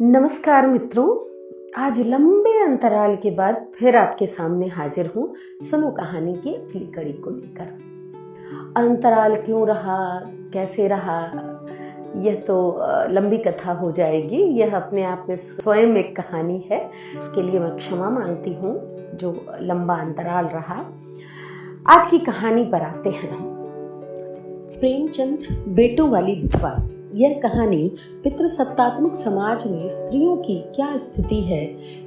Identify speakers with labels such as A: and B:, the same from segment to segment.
A: नमस्कार मित्रों। आज लंबे अंतराल के बाद फिर आपके सामने हाजिर हूँ सुनो कहानी की अगली कड़ी को लेकर। अंतराल क्यों रहा, कैसे रहा, यह तो लंबी कथा हो जाएगी। यह अपने आप में स्वयं एक कहानी है। उसके लिए मैं क्षमा मांगती हूँ जो लंबा अंतराल रहा। आज की कहानी पर आते हैं हम। प्रेमचंद बेटों वाली विधवा। यह कहानी पितृसत्तात्मक समाज में स्त्रियों की क्या स्थिति है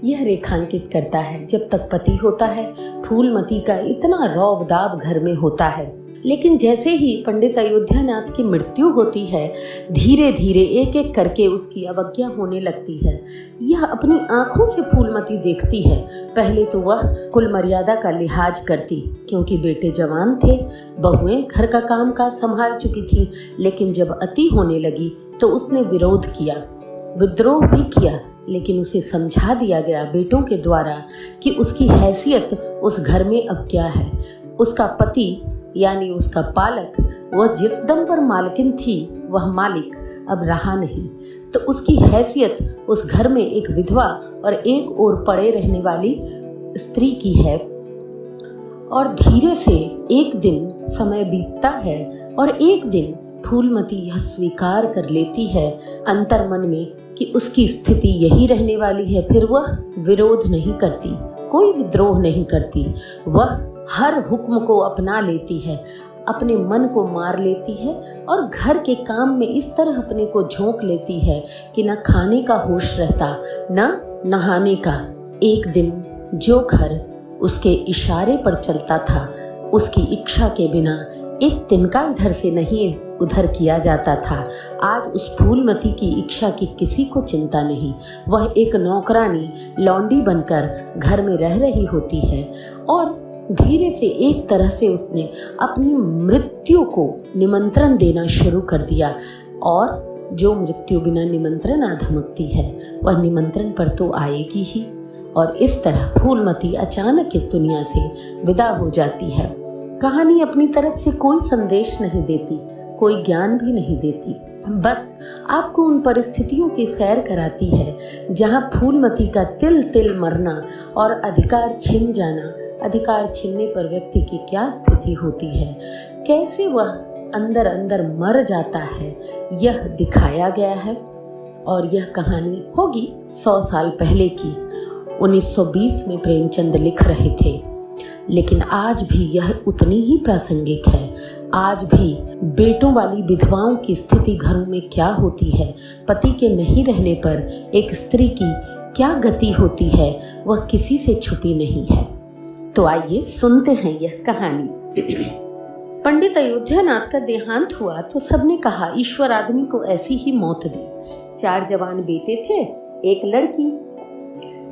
A: यह रेखांकित करता है। जब तक पति होता है फूलमती का इतना रौब दाब घर में होता है, लेकिन जैसे ही पंडित अयोध्यानाथ की मृत्यु होती है धीरे धीरे एक एक करके उसकी अवज्ञा होने लगती है। यह अपनी आंखों से फूलमती देखती है। पहले तो वह कुल मर्यादा का लिहाज करती क्योंकि बेटे जवान थे, बहुएं घर का काम काज संभाल चुकी थी, लेकिन जब अति होने लगी तो उसने विरोध किया, विद्रोह भी किया, लेकिन उसे समझा दिया गया बेटों के द्वारा कि उसकी हैसियत उस घर में अब क्या है। उसका पति यानी उसका पालक, वह जिस दम पर मालकिन थी वह मालिक अब रहा नहीं, तो उसकी हैसियत उस घर में एक विधवा और एक ओर पड़े रहने वाली स्त्री की है। और धीरे से एक दिन समय बीतता है और एक दिन फूलमती यह स्वीकार कर लेती है अंतर्मन में कि उसकी स्थिति यही रहने वाली है। फिर वह विरोध नहीं करती, कोई विद्रोह नहीं करती, वह हर हुक्म को अपना लेती है, अपने मन को मार लेती है और घर के काम में इस तरह अपने को झोंक लेती है कि न खाने का होश रहता न नहाने का। एक दिन जो घर उसके इशारे पर चलता था, उसकी इच्छा के बिना एक तिनका इधर से नहीं उधर किया जाता था। आज उस फूलमती की इच्छा की किसी को चिंता नहीं। वह एक नौकरानी लौंडी बनकर घर में रह रही होती है और धीरे से एक तरह से उसने अपनी मृत्यु को निमंत्रण देना शुरू कर दिया। और जो मृत्यु बिना निमंत्रण धमकती है वह निमंत्रण पर तो आएगी ही। और इस तरह फूलमती अचानक इस दुनिया से विदा हो जाती है। कहानी अपनी तरफ से कोई संदेश नहीं देती, कोई ज्ञान भी नहीं देती, बस आपको उन परिस्थितियों की सैर कराती है जहां फूलमती का तिल तिल मरना और अधिकार छिन जाना, अधिकार छिनने पर व्यक्ति की क्या स्थिति होती है, कैसे वह अंदर अंदर मर जाता है, यह दिखाया गया है। और यह कहानी होगी 100 साल पहले की। 1920 में प्रेमचंद लिख रहे थे, लेकिन आज भी यह उतनी ही प्रासंगिक है। आज भी बेटों वाली विधवाओं की स्थिति घरों में क्या होती है, पति के नहीं रहने पर एक स्त्री की क्या गति होती है, वह किसी से छुपी नहीं है। तो आइए सुनते हैं यह कहानी। पंडित अयोध्यानाथ का देहांत हुआ तो सबने कहा ईश्वर आदमी को ऐसी ही मौत दे। 4 जवान बेटे थे, एक लड़की।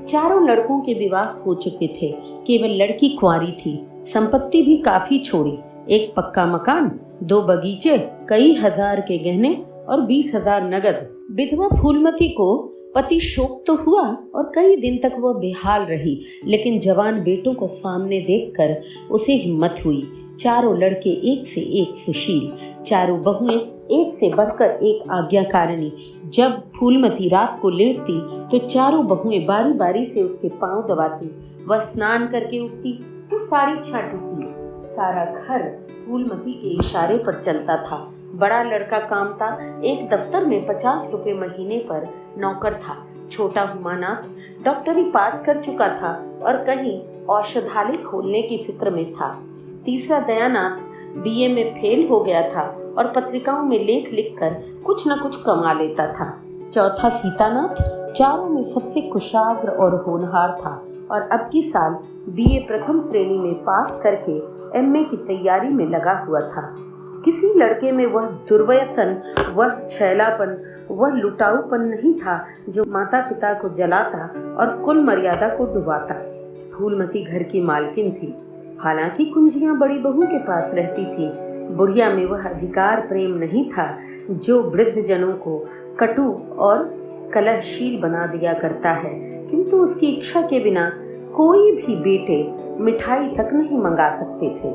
A: चारों लड़कों के विवाह हो चुके थे, केवल लड़की कुंवारी थी। संपत्ति भी काफी छोड़ी, एक पक्का मकान, 2 बगीचे, कई हजार के गहने और 20,000 नगद। विधवा फूलमती को पति शोक तो हुआ और कई दिन तक वह बेहाल रही, लेकिन जवान बेटों को सामने देखकर उसे हिम्मत हुई। चारों लड़के एक से एक सुशील, चारों बहुएं एक से बढ़कर एक आज्ञाकारिणी। जब फूलमती रात को लेटती तो चारों बहुएं बारी बारी से उसके पांव दबाती। वह स्नान करके उठती तो साड़ी छांटती। सारा घर फूलमती के इशारे पर चलता था। बड़ा लड़का कामता एक दफ्तर में 50 रुपए महीने पर नौकर था। छोटा हुमानाथ डॉक्टरी पास कर चुका था और कहीं औषधालय खोलने की फिक्र में था। तीसरा दयानाथ बीए में फेल हो गया था और पत्रिकाओं में लेख लिखकर कुछ न कुछ कमा लेता था। चौथा सीतानाथ चारों में सबसे कुशाग्र और होनहार था और अब की साल बीए प्रथम श्रेणी में पास करके एमए की तैयारी में लगा हुआ था। किसी लड़के में वह दुर्व्यसन, वह छैलापन, वह लुटाऊपन नहीं था जो माता पिता को जलाता और कुल मर्यादा को डुबाता। फूलमती घर की मालकिन थी, हालांकि कुंजियां बड़ी बहू के पास रहती थी। बुढ़िया में वह अधिकार प्रेम नहीं था जो वृद्ध जनों को कटु और कलहशील बना दिया करता है, किंतु उसकी इच्छा के बिना कोई भी बेटे मिठाई तक नहीं मंगा सकते थे।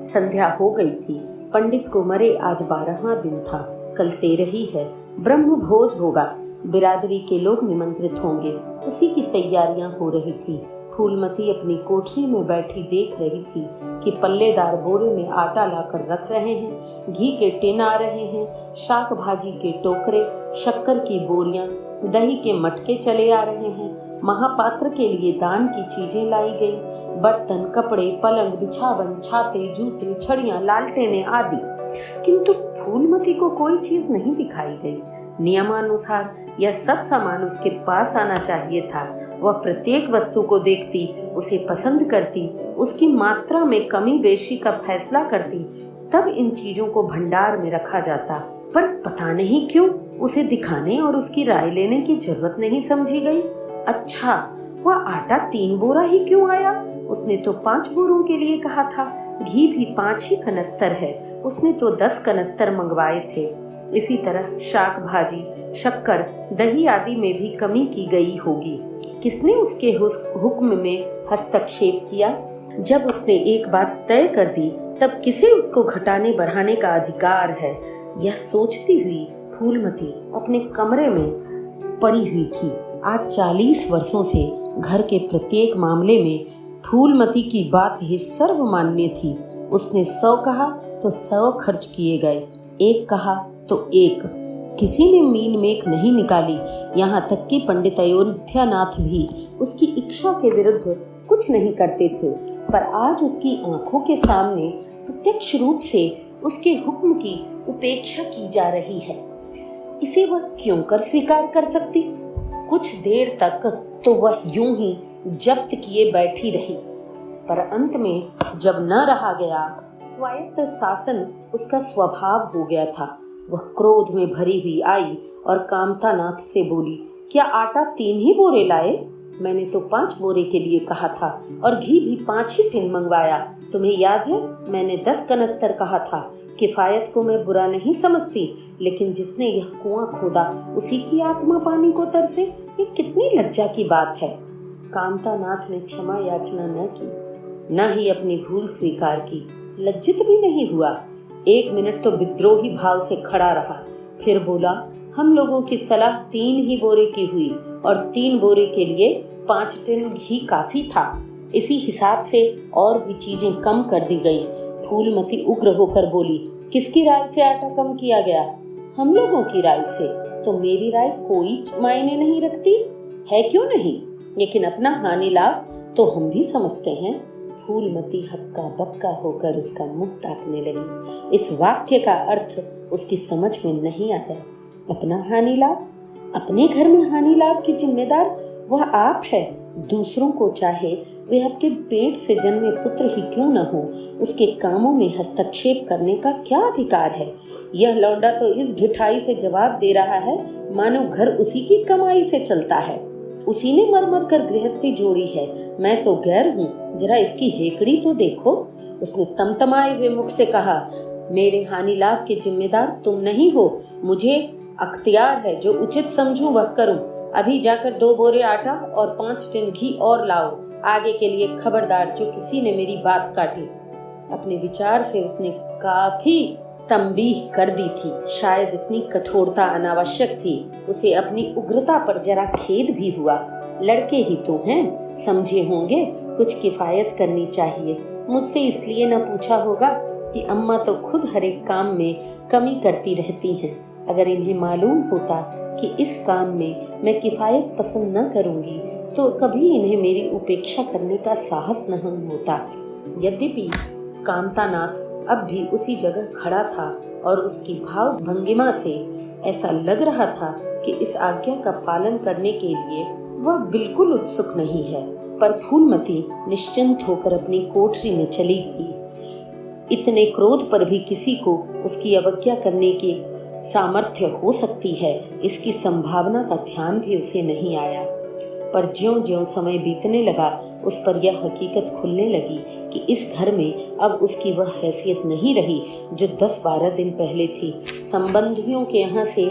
A: संध्या हो गई थी। पंडित को मरे आज 12वां दिन था, कल 13 ही है। ब्रह्म भोज होगा, बिरादरी के लोग निमंत्रित होंगे, उसी की तैयारियां हो रही थी। फूलमती अपनी कोठरी में बैठी देख रही थी कि पल्लेदार बोरे में आटा लाकर रख रहे हैं, घी के टिन आ रहे हैं, शाक भाजी के टोकरे, शक्कर की बोरियां, दही के मटके चले आ रहे हैं, महापात्र के लिए दान की चीजें लाई गई, बर्तन, कपड़े, पलंग, बिछावन, छाते, जूते, छड़ियां, लालटेनें आदि। किंतु फूलमती को कोई चीज नहीं दिखाई गई। नियमानुसार यह सब सामान उसके पास आना चाहिए था। वह प्रत्येक वस्तु को देखती, उसे पसंद करती, उसकी मात्रा में कमी बेशी का फैसला करती, तब इन चीजों को भंडार में रखा जाता। पर पता नहीं क्यों उसे दिखाने और उसकी राय लेने की जरूरत नहीं समझी गई। अच्छा, वह आटा 3 बोरा ही क्यों आया? उसने तो 5 बोरों के लिए कहा था। घी भी 5 ही कनस्तर है, उसने तो 10 कनस्तर मंगवाए थे। इसी तरह शाक भाजी, शक्कर, दही आदि में भी कमी की गई होगी। किसने उसके हुक्म में हस्तक्षेप किया? जब उसने एक बात तय कर दी, तब किसे उसको घटाने बढ़ाने का अधिकार है? यह सोचती हुई फूलमती अपने कमरे में पड़ी हुई थी। आज 40 वर्षों से घर के प्रत्येक मामले में फूलमती की बात ही सर्वमान्य थी। उसने 100 कहा तो 100 खर्च किए गए, 1 कहा तो 1। किसी ने मीन मेख नहीं निकाली। यहाँ तक कि पंडित अयोध्यानाथ भी उसकी इच्छा के विरुद्ध कुछ नहीं करते थे। पर आज उसकी आंखों के सामने प्रत्यक्ष रूप से उसके हुक्म की उपेक्षा की जा रही है। इसे वह क्यों कर स्वीकार कर सकती? कुछ देर तक तो वह यूं ही जब्त किए बैठी रही, पर अंत में जब न रहा गया, स्वायत्त शासन उसका स्वभाव हो गया था। वह क्रोध में भरी हुई आई और कामतानाथ से बोली, क्या आटा 3 ही बोरे लाए? मैंने तो 5 बोरे के लिए कहा था और घी भी 5 ही टिन मंगवाया। तुम्हें याद है मैंने 10 कनस्तर कहा था। किफायत को मैं बुरा नहीं समझती, लेकिन जिसने यह कुआं खोदा उसी की आत्मा पानी को तरसे, ये कितनी लज्जा की बात है। कामतानाथ ने क्षमा याचना न की, न ही अपनी भूल स्वीकार की, लज्जित भी नहीं हुआ। 1 मिनट तो विद्रोही भाव से खड़ा रहा, फिर बोला, हम लोगों की सलाह 3 ही बोरे की हुई और 3 बोरे के लिए 5 टिन घी काफी था। इसी हिसाब से और भी चीजें कम कर दी गई। फूलमती उग्र होकर बोली, किसकी राय से आटा कम किया गया? हम लोगों की राय से। तो मेरी राय कोई मायने नहीं रखती है, क्यों नहीं? लेकिन अपना हानि लाभ तो हम भी समझते हैं। फूलमती हक्का बक्का होकर उसका मुंह ताकने लगी। इस वाक्य का अर्थ उसकी समझ में नहीं आया। अपना हानि लाभ? अपने घर में हानि लाभ की जिम्मेदार वह आप है। दूसरों को चाहे वे आपके पेट से जन्मे पुत्र ही क्यों न हो, उसके कामों में हस्तक्षेप करने का क्या अधिकार है? यह लौंडा तो इस ढिठाई से जवाब दे रहा है मानो घर उसी की कमाई से चलता है। उसी ने मर मर कर गृहस्थी जोड़ी है, मैं तो गैर हूँ। जरा इसकी हेकड़ी तो देखो। उसने तमतमाए हुए मुख से कहा, मेरे हानि लाभ के जिम्मेदार तुम नहीं हो। मुझे अख्तियार है, जो उचित समझूं वह करूं। अभी जाकर 2 बोरे आटा और 5 टिन घी और लाओ। आगे के लिए खबरदार जो किसी ने मेरी बात काटी। अपने विचार से उसने काफी तंबीह कर दी थी। शायद इतनी कठोरता अनावश्यक थी। उसे अपनी उग्रता पर जरा खेद भी हुआ। लड़के ही तो हैं, समझे होंगे कुछ किफायत करनी चाहिए। मुझसे इसलिए न पूछा होगा कि अम्मा तो खुद हर एक काम में कमी करती रहती हैं। अगर इन्हें मालूम होता कि इस काम में मैं किफायत पसंद न करूंगी तो कभी इन्हें मेरी उपेक्षा करने का साहस न होता। यद्यपि कामतानाथ अब भी उसी जगह खड़ा था और उसकी भाव भंगिमा से ऐसा लग रहा था कि इस आज्ञा का पालन करने के लिए वह बिल्कुल उत्सुक नहीं है। पर फूलमती निश्चिंत होकर अपनी कोठरी में चली गई। इतने क्रोध पर भी किसी को उसकी अवज्ञा करने की सामर्थ्य हो सकती है, इसकी संभावना का ध्यान भी उसे नहीं आया। पर ज्यों-ज्यों समय बीतने लगा, उस पर यह हकीकत खुलने लगी कि इस घर में अब उसकी वह हैसियत नहीं रही जो 10-12 दिन पहले थी। संबंधियों के यहाँ से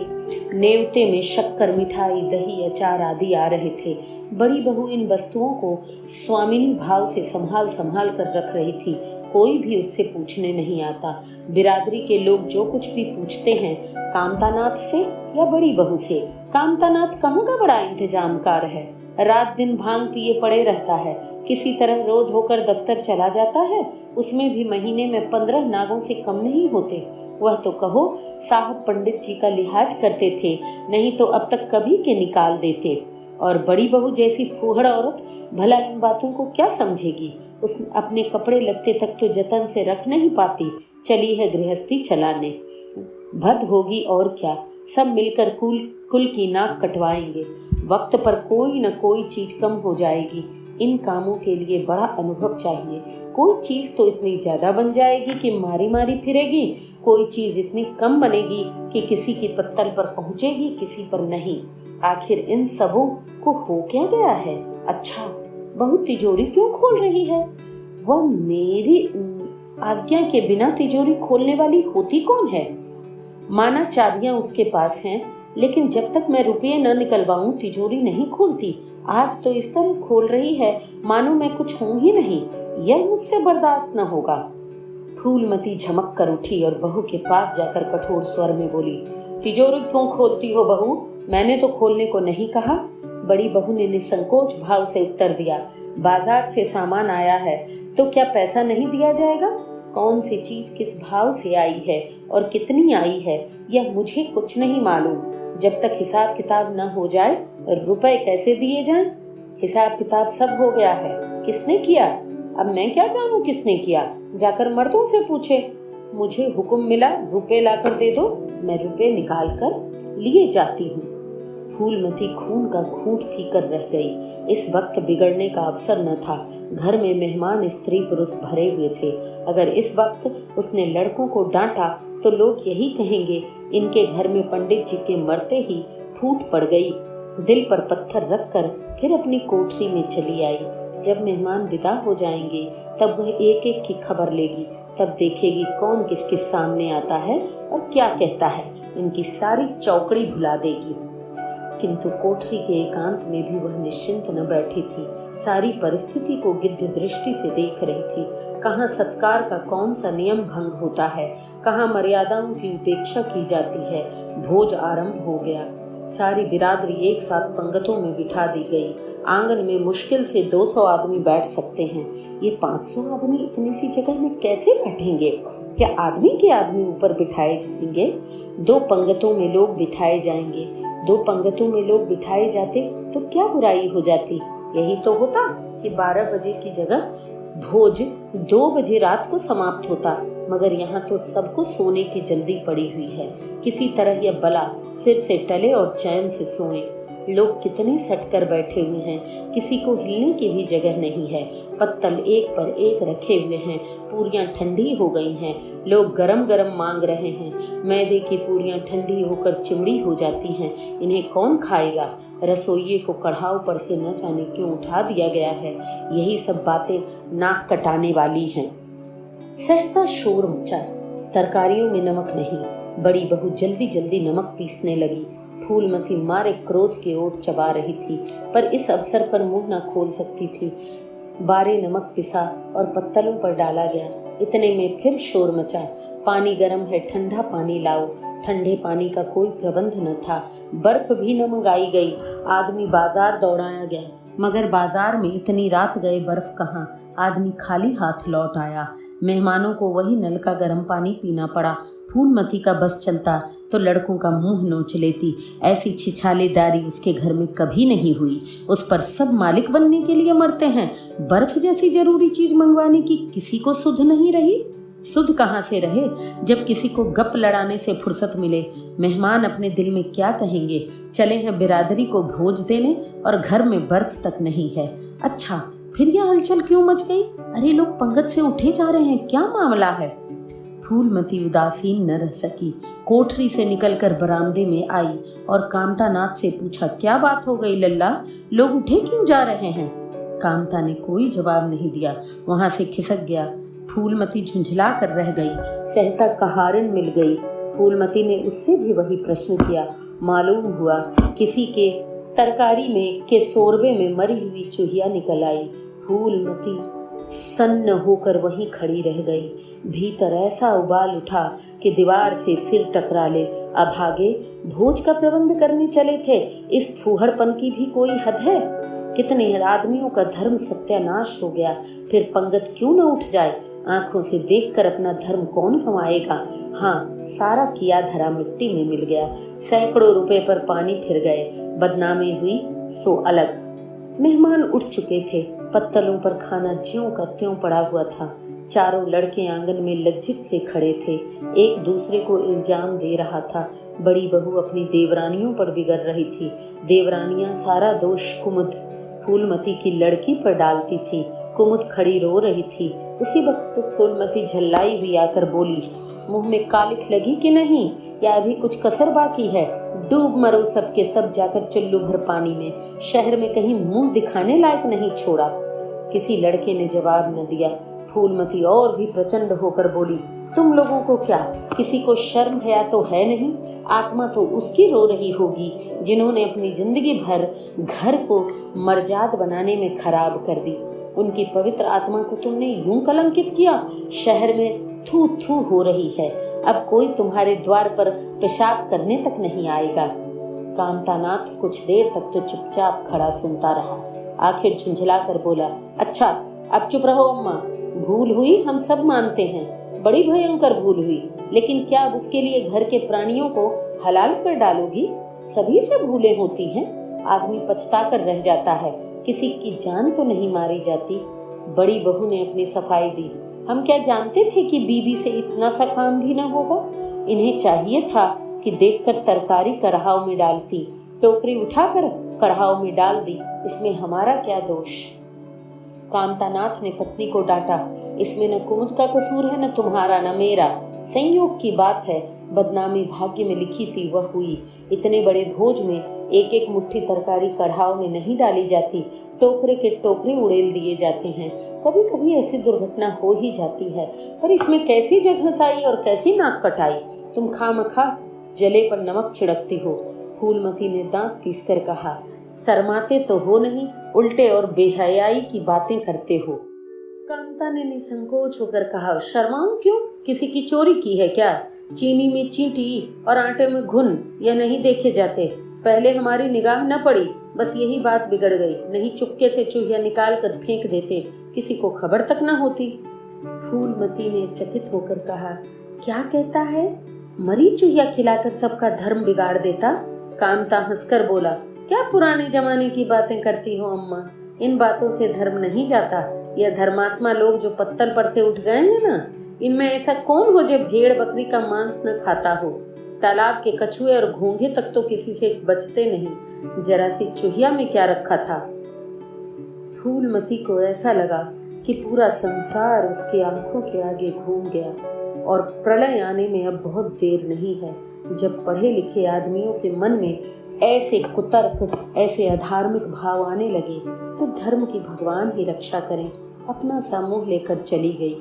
A: नेवते में शक्कर, मिठाई, दही, अचार आदि आ रहे थे। बड़ी बहू इन वस्तुओं को स्वामिनी भाव से संभाल कर रख रही थी। कोई भी उससे पूछने नहीं आता। बिरादरी के लोग जो कुछ भी पूछते हैं कामतानाथ से या बड़ी बहू से। कामतानाथ कहाँ का बड़ा इंतजामकार है, रात दिन भांग पिए पड़े रहता है, किसी तरह रो धोकर दफ्तर चला जाता है, उसमें भी महीने में 15 नागों से कम नहीं होते। वह तो कहो साहब पंडित जी का लिहाज करते थे, नहीं तो अब तक कभी के निकाल देते। और बड़ी बहू जैसी फूहड़ औरत भला इन बातों को क्या समझेगी। उस अपने कपड़े लत्ते तक तो जतन से रख नहीं पाती, चली है गृहस्थी चलाने। भद होगी और क्या, सब मिलकर कुल की नाक कटवाएंगे। वक्त पर कोई न कोई चीज कम हो जाएगी। इन कामों के लिए बड़ा अनुभव चाहिए। कोई चीज तो इतनी ज्यादा बन जाएगी कि मारी मारी फिरेगी, कोई चीज इतनी कम बनेगी कि किसी की पत्तल पर पहुंचेगी, किसी पर नहीं। आखिर इन सबों को हो क्या गया है। अच्छा, बहू तिजोरी क्यों खोल रही है? वह मेरी आज्ञा के बिना तिजोरी खोलने वाली होती कौन है? माना चाबियां उसके पास हैं, लेकिन जब तक मैं रुपये न निकलवाऊं तिजोरी नहीं खोलती। आज तो इस तरह खोल रही है मानो मैं कुछ हूं ही नहीं। यह मुझसे बर्दाश्त न होगा। फूलमती झमक कर उठी और बहू के पास जाकर कठोर स्वर में बोली, तिजोरी क्यों खोलती हो बहू? मैंने तो खोलने को नहीं कहा। बड़ी बहू ने निसंकोच भाव से उत्तर दिया, बाजार से सामान आया है तो क्या पैसा नहीं दिया जाएगा? कौन सी चीज किस भाव से आई है और कितनी आई है यह मुझे कुछ नहीं मालूम। जब तक हिसाब किताब न हो जाए रुपए कैसे दिए जाएं? हिसाब किताब सब हो गया है। किसने किया? अब मैं क्या जानूं किसने किया? जाकर मर्दों से पूछे। मुझे हुक्म मिला रुपए लाकर दे दो, मैं रुपए निकाल कर लिए जाती हूँ। फूलमती खून का घूंट पीकर रह गई। इस वक्त बिगड़ने का अवसर न था। घर में मेहमान स्त्री पुरुष भरे हुए थे। अगर इस वक्त उसने लड़कों को डांटा तो लोग यही कहेंगे, इनके घर में पंडित जी के मरते ही फूट पड़ गई। दिल पर पत्थर रखकर फिर अपनी कोठरी में चली आई। जब मेहमान विदा हो जाएंगे तब वह एक एक की खबर लेगी। तब देखेगी कौन किसके सामने आता है और क्या कहता है। इनकी सारी चौकड़ी भुला देगी। किंतु कोठरी के एकांत में भी वह निश्चिंत न बैठी थी। सारी परिस्थिति को गिद्ध दृष्टि से देख रही थी। कहाँ सत्कार का कौन सा नियम भंग होता है, कहाँ मर्यादाओं की उपेक्षा की जाती है। भोज आरंभ हो गया। सारी बिरादरी एक साथ पंगतों में बिठा दी गई। आंगन में मुश्किल से 200 आदमी बैठ सकते हैं। ये 500 आदमी इतनी सी जगह में कैसे बैठेंगे? क्या आदमी के आदमी ऊपर बिठाए जाएंगे? 2 पंगतों में लोग बिठाए जाएंगे। 2 पंगतों में लोग बिठाए जाते तो क्या बुराई हो जाती? यही तो होता कि 12 बजे की जगह भोज 2 बजे रात को समाप्त होता। मगर यहाँ तो सबको सोने की जल्दी पड़ी हुई है। किसी तरह यह बला सिर से टले और चैन से सोए। लोग कितने सटकर बैठे हुए हैं, किसी को हिलने की भी जगह नहीं है। पत्तल एक पर एक रखे हुए हैं। पूरियां ठंडी हो गई हैं। लोग गरम गरम मांग रहे हैं। मैदे की पूरियां ठंडी होकर चिमड़ी हो जाती हैं। इन्हें कौन खाएगा? रसोइये को कढ़ाव पर से न जाने क्यों उठा दिया गया है। यही सब बातें नाक कटाने वाली हैं। सहसा शोर मचा। तरकारियों में नमक नहीं। बड़ी बहू जल्दी जल्दी नमक पीसने लगी। फूलमती मारे क्रोध के ओट चबा रही थी, पर इस अवसर पर मुंह न खोल सकती थी। बारे नमक पिसा और पत्तलों पर डाला गया। इतने में फिर शोर मचा। पानी गर्म है, ठंडा पानी लाओ। ठंडे पानी का कोई प्रबंध न था। बर्फ भी न मंगाई गई। आदमी बाजार दौड़ाया गया, मगर बाजार में इतनी रात गए बर्फ कहाँ। आदमी खाली हाथ लौट आया। मेहमानों को वही नल का गर्म पानी पीना पड़ा। फूलमती का बस चलता तो लड़कों का मुंह नोच लेती। ऐसी छिछालेदारी उसके घर में कभी नहीं हुई। उस पर सब मालिक बनने के लिए मरते हैं। बर्फ जैसी जरूरी चीज मंगवाने की किसी को सुध नहीं रही। सुध कहाँ से रहे जब किसी को गप लड़ाने से फुर्सत मिले। मेहमान अपने दिल में क्या कहेंगे? चले हैं बिरादरी को भोज देने और घर में बर्फ तक नहीं है। अच्छा, फिर यह हलचल क्यों मच गई? अरे लोग पंगत से उठे जा रहे हैं, क्या मामला है? फूलमती उदासीन न रह सकी। कोठरी से निकलकर बरामदे में आई और कामतानाथ से पूछा, क्या बात हो गई लल्ला? लोग उठे क्यों जा रहे हैं? कामता ने कोई जवाब नहीं दिया, वहां से खिसक गया। फूलमती झुंझला कर रह गई। सहसा कहारिन मिल गई। फूलमती ने उससे भी वही प्रश्न किया। मालूम हुआ किसी के तरकारी में के सोरबे में मरी हुई चूहिया निकल आई। फूलमती
B: सन्न होकर वहीं खड़ी रह गई। भीतर ऐसा उबाल उठा कि दीवार से सिर टकरा ले। अभागे, भोज का प्रबंध करने चले थे, इस फूहड़पन की भी कोई हद है? कितने आदमियों का धर्म सत्यानाश हो गया, फिर पंगत क्यों न उठ जाए? आंखों से देखकर अपना धर्म कौन कमाएगा? हाँ, सारा किया धरा मिट्टी में मिल गया। सैकड़ों रुपए पर पानी फिर गए। बदनामी हुई सो अलग। मेहमान उठ चुके थे। पत्तलों पर खाना ज्यों का त्यों पड़ा हुआ था। चारों लड़के आंगन में लज्जित से खड़े थे, एक दूसरे को इल्जाम दे रहा था। बड़ी बहू अपनी देवरानियों पर बिगड़ रही थी। देवरानियां सारा दोष कुमुद, फूलमती की लड़की पर डालती थी। कुमुद खड़ी रो रही थी। उसी वक्त फूलमती झल्लाई हुई आकर बोली, मुंह में कालिख लगी कि नहीं, या अभी कुछ कसर बाकी है? डूब मरो सबके सब जाकर चुल्लू भर पानी में। शहर में कहीं मुंह दिखाने लायक नहीं छोड़ा। किसी लड़के ने जवाब न दिया। फूलमती और भी प्रचंड होकर बोली, तुम लोगों को क्या, किसी को शर्म हया तो है नहीं? आत्मा तो उसकी रो रही होगी जिन्होंने अपनी जिंदगी भर घर को मर्जाद बनाने में खराब कर दी। उनकी पवित्र आत्मा को तुमने यूं कलंकित किया। शहर में थू थू हो रही है, अब कोई तुम्हारे द्वार पर पेशाब करने तक नहीं आएगा। कामतानाथ कुछ देर तक तो चुपचाप खड़ा सुनता रहा, आखिर झुंझला कर बोला, अच्छा अब चुप रहो अम्मा। भूल हुई हम सब मानते हैं, बड़ी भयंकर भूल हुई, लेकिन क्या अब उसके लिए घर के प्राणियों को हलाल कर डालोगी? सभी से भूलें होती हैं, आदमी पछता कर रह जाता है, किसी की जान तो नहीं मारी जाती। बड़ी बहू ने अपनी सफाई दी, हम क्या जानते थे कि बीबी से इतना सा काम भी न होगा? इन्हें चाहिए था कि देखकर तरकारी कढ़ाव में डालती, टोकरी उठाकर कढ़ाव में डाल दी, इसमें हमारा क्या दोष? कामतानाथ ने पत्नी को डांटा, इसमें न कुमुद का कसूर है, न तुम्हारा न मेरा, संयोग की बात है। बदनामी भाग्य में लिखी थी वह हुई। इतने बड़े भोज में एक एक मुट्ठी तरकारी कढ़ाव में नहीं डाली जाती, टोकरे के टोकरे उड़ेल दिए जाते हैं। कभी कभी ऐसी दुर्घटना हो ही जाती है, पर इसमें कैसी जगह आई और कैसी नाक कटाई? तुम खामखा जले पर नमक छिड़कती हो। फूलमती ने दांत पीसकर कहा, शर्माते तो हो नहीं, उल्टे और बेहयाई की बातें करते हो। कांता ने निसंकोच होकर कहा, शर्माऊं क्यों? किसी की चोरी की है क्या? चीनी में चींटी और आटे में घुन यह नहीं देखे जाते? पहले हमारी निगाह न पड़ी, बस यही बात बिगड़ गई, नहीं चुपके से चूहिया निकाल कर फेंक देते, किसी को खबर तक न होती। फूलमती ने चकित होकर कहा, क्या कहता है? मरी चूहिया खिलाकर सबका धर्म बिगाड़ देता? कांता हंसकर बोला, क्या पुराने जमाने की बातें करती हो अम्मा? इन बातों से धर्म नहीं जाता। यह धर्मात्मा लोग जो पत्तल पर से उठ गए हैं ना, इनमें ऐसा कौन हो जो भेड़ बकरी का मांस न खाता हो? तालाब के कछुए और घोंघे तक तो किसी से बचते नहीं, जरा सी चूहिया में क्या रखा था? फूलमती को ऐसा लगा कि पूरा संसार उसकी आंखों के आगे घूम गया और प्रलय आने में अब बहुत देर नहीं है। जब पढ़े लिखे आदमियों के मन में ऐसे कुतर्क, ऐसे अधार्मिक भाव आने लगे तो धर्म की भगवान ही रक्षा करें, अपना सा मुंह लेकर चली गई।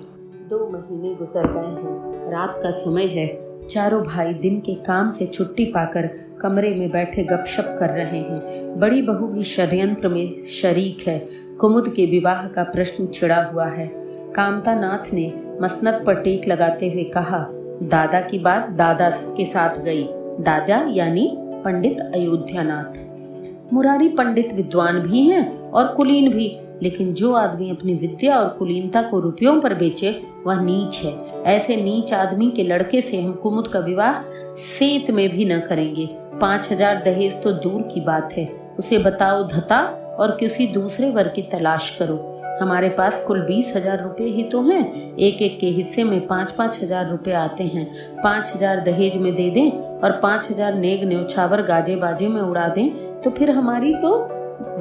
B: 2 महीने गुजर गए हैं। रात का समय है। चारों भाई दिन के काम से छुट्टी पाकर कमरे में बैठे गपशप कर रहे हैं। बड़ी बहू भी षड्यंत्र में शरीक है। कुमुद के विवाह का प्रश्न छिड़ा हुआ है। कामतानाथ ने मसनद पर टेक लगाते हुए कहा, दादा की बात दादा के साथ गई। दादा यानी पंडित अयोध्यानाथ। मुरारी पंडित विद्वान भी हैं और कुलीन भी, लेकिन जो आदमी अपनी विद्या और कुलीनता को रुपयों पर बेचे वह नीच है। ऐसे नीच आदमी के लड़के से हम कुमुद का विवाह सेत में भी न करेंगे। 5000 दहेज तो दूर की बात है, उसे बताओ धता और किसी दूसरे वर की तलाश करो। हमारे पास कुल 20,000 रुपये ही तो हैं। एक एक के हिस्से में 5-5 हजार रुपये आते हैं। 5,000 दहेज में दे दें और 5,000 नेग न्यौछावर गाजे बाजे में उड़ा दें तो फिर हमारी तो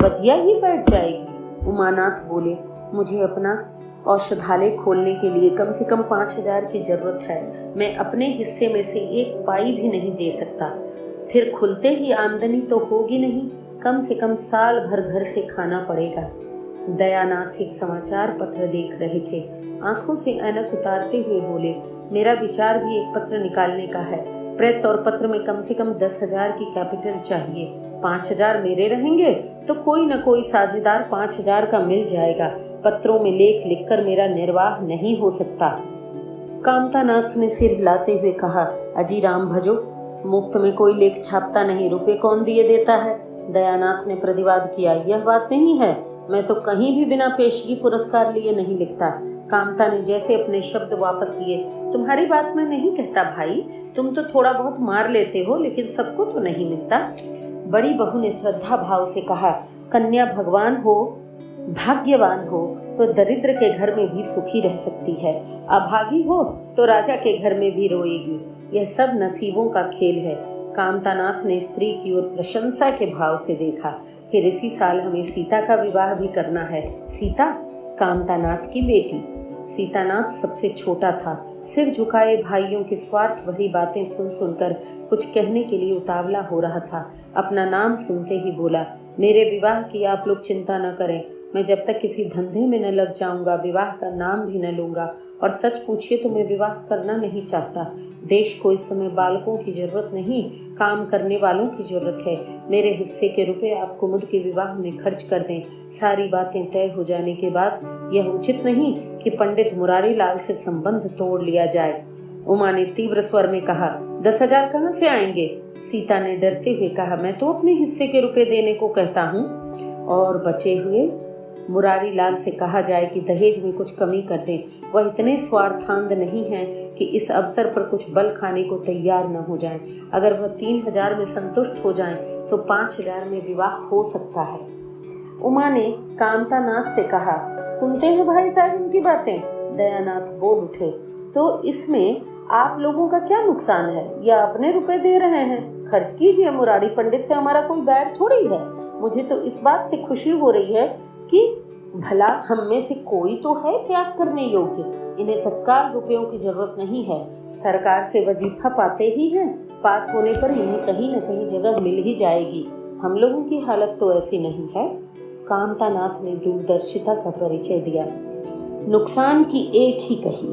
B: बधिया ही बैठ जाएगी। उमानाथ बोले, मुझे अपना औषधालय खोलने के लिए कम से कम 5,000 की जरूरत है। मैं अपने हिस्से में से 1 पाई भी नहीं दे सकता। फिर खुलते ही आमदनी तो होगी नहीं, कम से कम साल भर घर से खाना पड़ेगा। दयानाथ एक समाचार पत्र देख रहे थे। आंखों से ऐनक उतारते हुए बोले, मेरा विचार भी एक पत्र निकालने का है। प्रेस और पत्र में कम से कम 10,000 की कैपिटल चाहिए। 5,000 मेरे रहेंगे तो कोई न कोई साझेदार 5,000 का मिल जाएगा। पत्रों में लेख लिखकर मेरा निर्वाह नहीं हो सकता। कामतानाथ ने सिर हिलाते हुए कहा, अजी राम भजो, मुफ्त में कोई लेख छापता नहीं, रुपए कौन दिए देता है? दयानाथ ने प्रतिवाद किया, यह बात नहीं है, मैं तो कहीं भी बिना पेशगी पुरस्कार लिए नहीं लिखता। कामता ने जैसे अपने शब्द वापस लिए, तुम्हारी बात मैं नहीं कहता भाई, तुम तो थोड़ा बहुत मार लेते हो, लेकिन सबको तो नहीं मिलता। बड़ी बहू ने श्रद्धा भाव से कहा, कन्या भगवान हो, भाग्यवान हो तो दरिद्र के घर में भी सुखी रह सकती है, अभागी हो तो राजा के घर में भी रोएगी, यह सब नसीबों का खेल है। कामतानाथ ने स्त्री की ओर प्रशंसा के भाव से देखा, फिर इसी साल हमें सीता का विवाह भी करना है। सीता? कामतानाथ की बेटी। सीतानाथ सबसे छोटा था, सिर झुकाए भाइयों की स्वार्थ भरी बातें सुन सुनकर कुछ कहने के लिए उतावला हो रहा था। अपना नाम सुनते ही बोला, मेरे विवाह की आप लोग चिंता न करें, मैं जब तक किसी धंधे में न लग जाऊंगा विवाह का नाम भी न लूंगा, और सच पूछिए तो मैं विवाह करना नहीं चाहता। देश को इस समय बालकों की जरूरत नहीं, काम करने वालों की जरूरत है। मेरे हिस्से के रुपए आप कुमुद के विवाह में खर्च कर दें। सारी बातें तय हो जाने के बाद यह उचित नहीं कि पंडित मुरारी लाल से संबंध तोड़ लिया जाए। उमा ने तीव्र स्वर में कहा, 10,000 कहाँ से आएंगे? सीता ने डरते हुए कहा, मैं तो अपने हिस्से के रुपए देने को कहता हूँ, और बचे हुए मुरारी लाल से कहा जाए कि दहेज में कुछ कमी कर दें। वह इतने स्वार्थांध नहीं हैं कि इस अवसर पर कुछ बल खाने को तैयार न हो जाएं। अगर वह 3,000 में संतुष्ट हो जाएं तो 5,000 में विवाह हो सकता है। उमा ने कामतानाथ से कहा, सुनते हैं भाई साहब उनकी बातें? दयानाथ बोल उठे, तो इसमें आप लोगों का क्या नुकसान है? या अपने रुपए दे रहे हैं, खर्च कीजिए, मुरारी पंडित से हमारा कोई बैर थोड़ी है। मुझे तो इस बात से खुशी हो रही है कि भला हम में से कोई तो है त्याग करने योग्य। इन्हें तत्काल रुपयों की जरूरत नहीं है, सरकार से वजीफा पाते ही हैं, पास होने पर इन्हें कहीं न कहीं जगह मिल ही जाएगी। हम लोगों की हालत तो ऐसी नहीं है। कामतानाथ ने दूरदर्शिता का परिचय दिया। नुकसान की एक ही कही,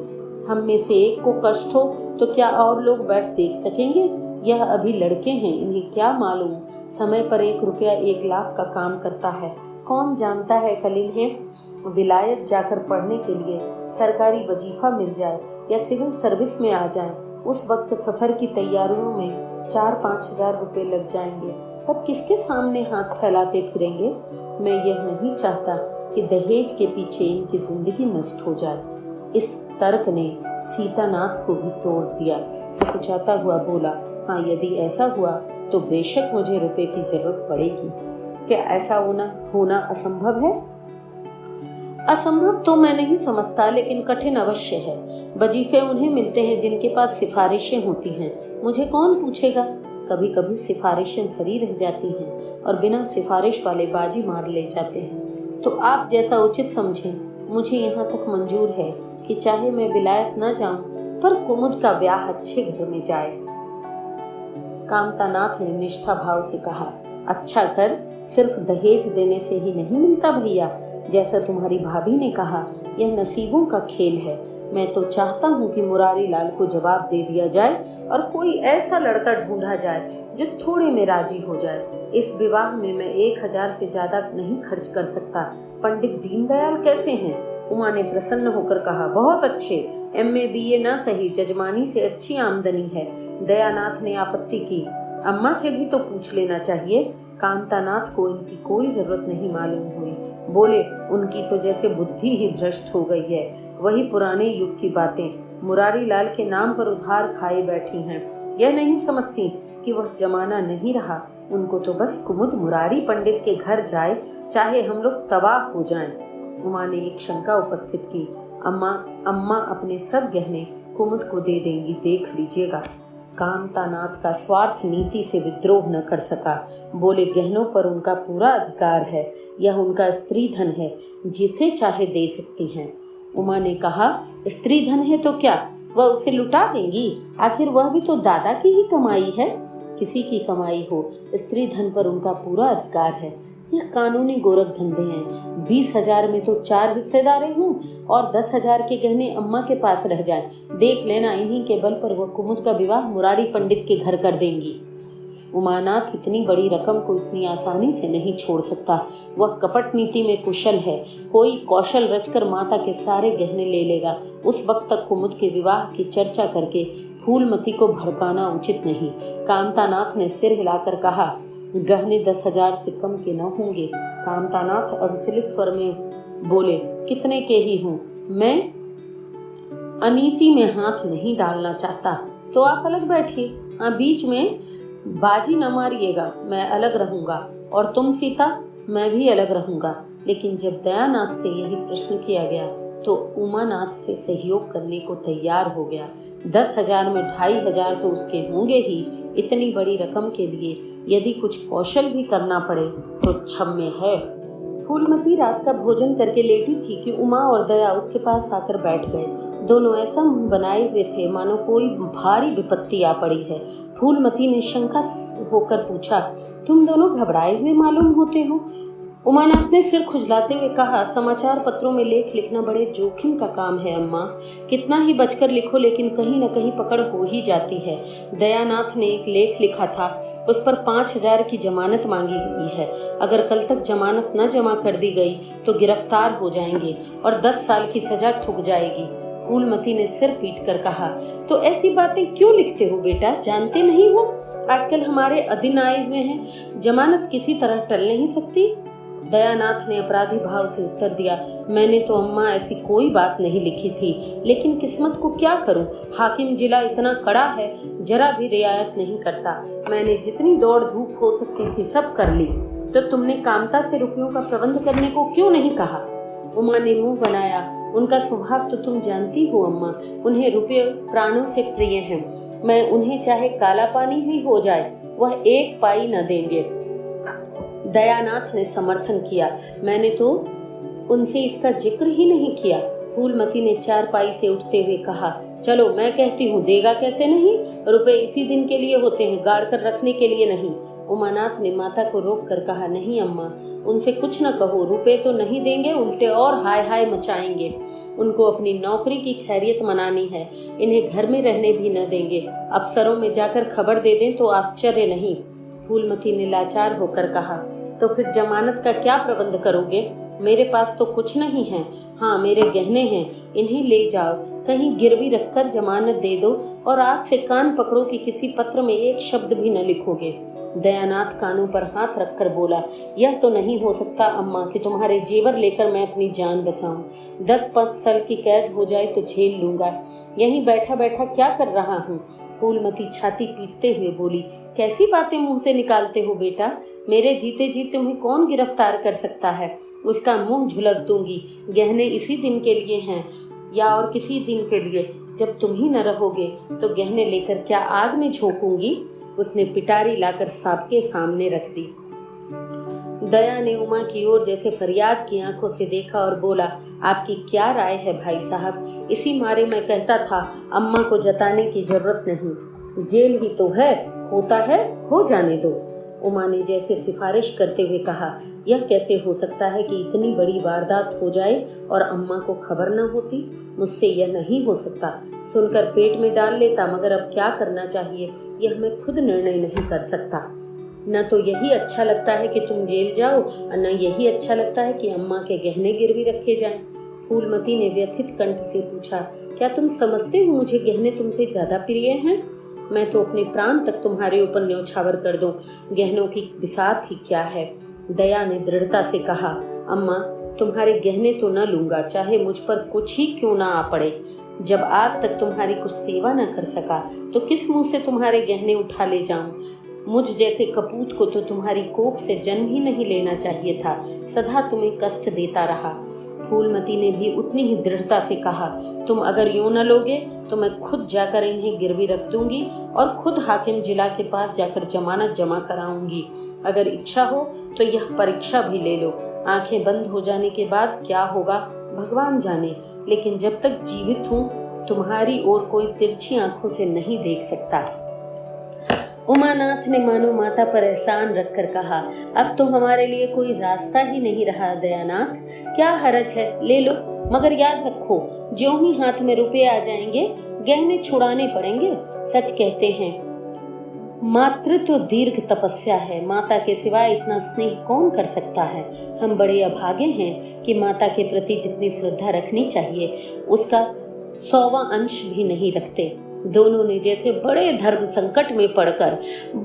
B: हम में से एक को कष्ट हो तो क्या और लोग बैठ देख सकेंगे? यह अभी लड़के हैं, इन्हें क्या मालूम समय पर 1 रुपया 1 लाख का काम करता है। कौन जानता है कल इन्हें विलायत जाकर पढ़ने के लिए सरकारी वजीफा मिल जाए या सिविल सर्विस में आ जाए। उस वक्त सफर की तैयारियों में 4-5 हजार रुपए लग जाएंगे, तब किसके सामने हाथ फैलाते फिरेंगे? मैं यह नहीं चाहता कि दहेज के पीछे इनकी जिंदगी नष्ट हो जाए। इस तर्क ने सीतानाथ को भी तोड़ दिया। सकुचाता हुआ बोला, हाँ, यदि ऐसा हुआ तो बेशक मुझे रुपए की जरूरत पड़ेगी। क्या ऐसा होना असंभव है? असंभव तो मैं नहीं समझता, लेकिन कठिन अवश्य है। वजीफे उन्हें मिलते हैं जिनके पास सिफारिशें होती हैं, मुझे कौन पूछेगा? कभी कभी सिफारिशें धरी रह जाती हैं और बिना सिफारिश वाले बाजी मार ले जाते हैं। तो आप जैसा उचित समझें, मुझे यहाँ तक मंजूर है कि चाहे मैं विलायत न जाऊं, पर कुमुद का ब्याह अच्छे घर में जाए। कामतानाथ ने निष्ठा भाव से कहा, अच्छा घर सिर्फ दहेज देने से ही नहीं मिलता भैया। जैसा तुम्हारी भाभी ने कहा, यह नसीबों का खेल है। मैं तो चाहता हूँ कि मुरारी लाल को जवाब दे दिया जाए और कोई ऐसा लड़का ढूंढा जाए जो थोड़े में राजी हो जाए। इस विवाह में मैं 1,000 से ज्यादा नहीं खर्च कर सकता। पंडित दीनदयाल कैसे हैं? उमा ने प्रसन्न होकर कहा, बहुत अच्छे, MA BA न सही, जजमानी से अच्छी आमदनी है। दयानाथ ने आपत्ति की, अम्मा से भी तो पूछ लेना चाहिए। कामतानाथ को इनकी कोई जरूरत नहीं मालूम हुई। बोले, उनकी तो जैसे बुद्धि ही भ्रष्ट हो गई है। वही पुराने युग की बातें मुरारी लाल के नाम पर उधार खाए बैठी हैं। यह नहीं समझती कि वह जमाना नहीं रहा। उनको तो बस कुमुद मुरारी पंडित के घर जाए, चाहे हम लोग तबाह हो जाएं। उमा ने एक शंका उपस्थित की, अम्मा अपने सब गहने कुमुद को दे देंगी, देख लीजिएगा। कामतानाथ का स्वार्थ नीति से विद्रोह न कर सका। बोले, गहनों पर उनका पूरा अधिकार है, यह उनका स्त्री धन है, जिसे चाहे दे सकती हैं। उमा ने कहा, स्त्री धन है तो क्या, वह उसे लुटा देंगी? आखिर वह भी तो दादा की ही कमाई है। किसी की कमाई हो, स्त्री धन पर उनका पूरा अधिकार है। यह कानूनी गोरख धंधे हैं। 20,000 में तो 4 हिस्सेदारें हूँ और 10,000 के गहने अम्मा के पास रह जाएं। देख लेना, इन्हीं के बल पर वह कुमुद का विवाह मुरारी पंडित के घर कर देंगी। उमानाथ इतनी बड़ी रकम को इतनी आसानी से नहीं छोड़ सकता। वह कपट नीति में कुशल है। कोई कौशल रचकर माता के सारे गहने ले लेगा। उस वक्त तक कुमुद के विवाह की चर्चा करके फूलमती को भड़काना उचित नहीं। कामतानाथ ने सिर हिलाकर कहा, गहने 10,000 से कम के न होंगे। कामतानाथ अविचलित स्वर में बोले, कितने के ही हूँ, मैं अनीति में हाथ नहीं डालना चाहता। तो आप अलग बैठिए, बीच में बाजी न मारिएगा। मैं अलग रहूंगा और तुम सीता, मैं भी अलग रहूंगा। लेकिन जब दयानाथ से यही प्रश्न किया गया तो उमानाथ से सहयोग करने को तैयार हो गया। 10,000 में 2,500 तो उसके होंगे ही। इतनी बड़ी रकम के लिए यदि कुछ कौशल भी करना पड़े तो क्षम्य है। फूलमती रात का भोजन करके लेटी थी कि उमा और दया उसके पास आकर बैठ गए। दोनों ऐसा मुंह बनाए हुए थे मानो कोई भारी विपत्ति आ पड़ी है। फूलमती ने शंका होकर पूछा, तुम दोनों घबराए हुए मालूम होते हो। उमानाथ ने सिर खुजलाते हुए कहा, समाचार पत्रों में लेख लिखना बड़े जोखिम का काम है अम्मा। कितना ही बचकर लिखो लेकिन कहीं न कहीं पकड़ हो ही जाती है। दयानाथ ने एक लेख लिखा था, उस पर 5,000 की जमानत मांगी गई है। अगर कल तक जमानत न जमा कर दी गई तो गिरफ्तार हो जाएंगे और 10 साल की सजा ठुक जाएगी। फूलमती ने सिर पीट कर कहा, तो ऐसी बातें क्यों लिखते हो बेटा, जानते नहीं हो आजकल हमारे अधीन आए हुए हैं, जमानत किसी तरह टल नहीं सकती। दयानाथ ने अपराधी भाव से उत्तर दिया, मैंने तो अम्मा ऐसी कोई बात नहीं लिखी थी, लेकिन किस्मत को क्या करूं, हाकिम जिला इतना कड़ा है, जरा भी रियायत नहीं करता। मैंने जितनी दौड़ धूप हो सकती थी सब कर ली, तो तुमने कामता से रुपयों का प्रबंध करने को क्यों नहीं कहा। उमा ने मुंह बनाया, उनका स्वभाव तो तुम जानती हो अम्मा, उन्हें रुपये प्राणों से प्रिय हैं। मैं उन्हें चाहे काला पानी ही हो जाए, वह 1 पाई न देंगे। दयानाथ ने समर्थन किया, मैंने तो उनसे इसका जिक्र ही नहीं किया। फूलमती ने 4 पाई से उठते हुए कहा, चलो मैं कहती हूँ, देगा कैसे नहीं, रुपए इसी दिन के लिए होते हैं, गाड़ कर रखने के लिए नहीं। उमानाथ ने माता को रोक कर कहा, नहीं अम्मा, उनसे कुछ न कहो, रुपए तो नहीं देंगे, उल्टे और हाय हाय मचाएंगे। उनको अपनी नौकरी की खैरियत मनानी है, इन्हें घर में रहने भी न देंगे। अफसरों में जाकर खबर दे दें तो आश्चर्य नहीं। फूलमती ने लाचार होकर कहा, तो फिर जमानत का क्या प्रबंध करोगे। मेरे पास तो कुछ नहीं है, हाँ मेरे गहने हैं, इन्हें ले जाओ, कहीं गिरवी रखकर जमानत दे दो और आज से कान पकड़ो कि किसी पत्र में एक शब्द भी न लिखोगे। दयानाथ कानों पर हाथ रखकर बोला, यह तो नहीं हो सकता अम्मा कि तुम्हारे जेवर लेकर मैं अपनी जान बचाऊं। 10-5 साल की कैद हो जाए तो झेल लूंगा, यहीं बैठा बैठा क्या कर रहा हूँ। फूलमती छाती पीटते हुए बोली, कैसी बातें मुंह से निकालते हो बेटा, मेरे जीते जी तुम्हें कौन गिरफ्तार कर सकता है। उसका मुंह झुलस दूंगी। गहने इसी दिन के लिए हैं या और किसी दिन के लिए, जब तुम ही न रहोगे तो गहने लेकर क्या आग में झोंकूंगी। उसने पिटारी लाकर सबके सामने रख दी। दया ने उमा की ओर जैसे फरियाद की आंखों से देखा और बोला, आपकी क्या राय है भाई साहब। इसी मारे मैं कहता था अम्मा को जताने की जरूरत नहीं, जेल ही तो है, होता है हो जाने दो। उमा ने जैसे सिफारिश करते हुए कहा, यह कैसे हो सकता है कि इतनी बड़ी वारदात हो जाए और अम्मा को खबर न होती। मुझसे यह नहीं हो सकता। सुनकर पेट में डाल लेता, मगर अब क्या करना चाहिए यह मैं खुद निर्णय नहीं कर सकता। न तो यही अच्छा लगता है कि तुम जेल जाओ और न यही अच्छा लगता है कि अम्मा के गहने गिरवी रखे जाएं। फूलमती ने व्यथित कंठ से पूछा, क्या तुम समझते हो मुझे गहने तुमसे ज्यादा प्रिय हैं। मैं तो अपने प्राण तक तुम्हारे ऊपर न्यौछावर कर दूं, गहनों की बिसात ही क्या है। दया ने दृढ़ता से कहा, अम्मा तुम्हारे गहने तो न लूंगा, चाहे मुझ पर कुछ ही क्यों ना आ पड़े। जब आज तक तुम्हारी कुछ सेवा न कर सका तो किस मुंह से तुम्हारे गहने उठा ले जाऊं। मुझ जैसे कपूत को तो तुम्हारी कोख से जन्म ही नहीं लेना चाहिए था, सदा तुम्हें कष्ट देता रहा। फूलमती ने भी उतनी ही दृढ़ता से कहा, तुम अगर यूं न लोगे तो मैं खुद जाकर इन्हें गिरवी रख दूंगी और खुद हाकिम जिला के पास जाकर जमानत जमा कराऊंगी। अगर इच्छा हो तो यह परीक्षा भी ले लो। आंखें बंद हो जाने के बाद क्या होगा भगवान जाने, लेकिन जब तक जीवित हूँ तुम्हारी ओर कोई तिरछी आंखों से नहीं देख सकता। उमानाथ ने मानो माता पर एहसान रखकर कहा, अब तो हमारे लिए कोई रास्ता ही नहीं रहा दयानाथ, क्या हरज है, ले लो, मगर याद रखो ज्यों ही हाथ में रुपए आ जाएंगे गहने छुड़ाने पड़ेंगे। सच कहते हैं मातृत्व तो दीर्घ तपस्या है, माता के सिवाय इतना स्नेह कौन कर सकता है। हम बड़े अभागे हैं कि माता के प्रति जितनी श्रद्धा रखनी चाहिए उसका 100वां अंश भी नहीं रखते। दोनों ने जैसे बड़े धर्म संकट में पड़कर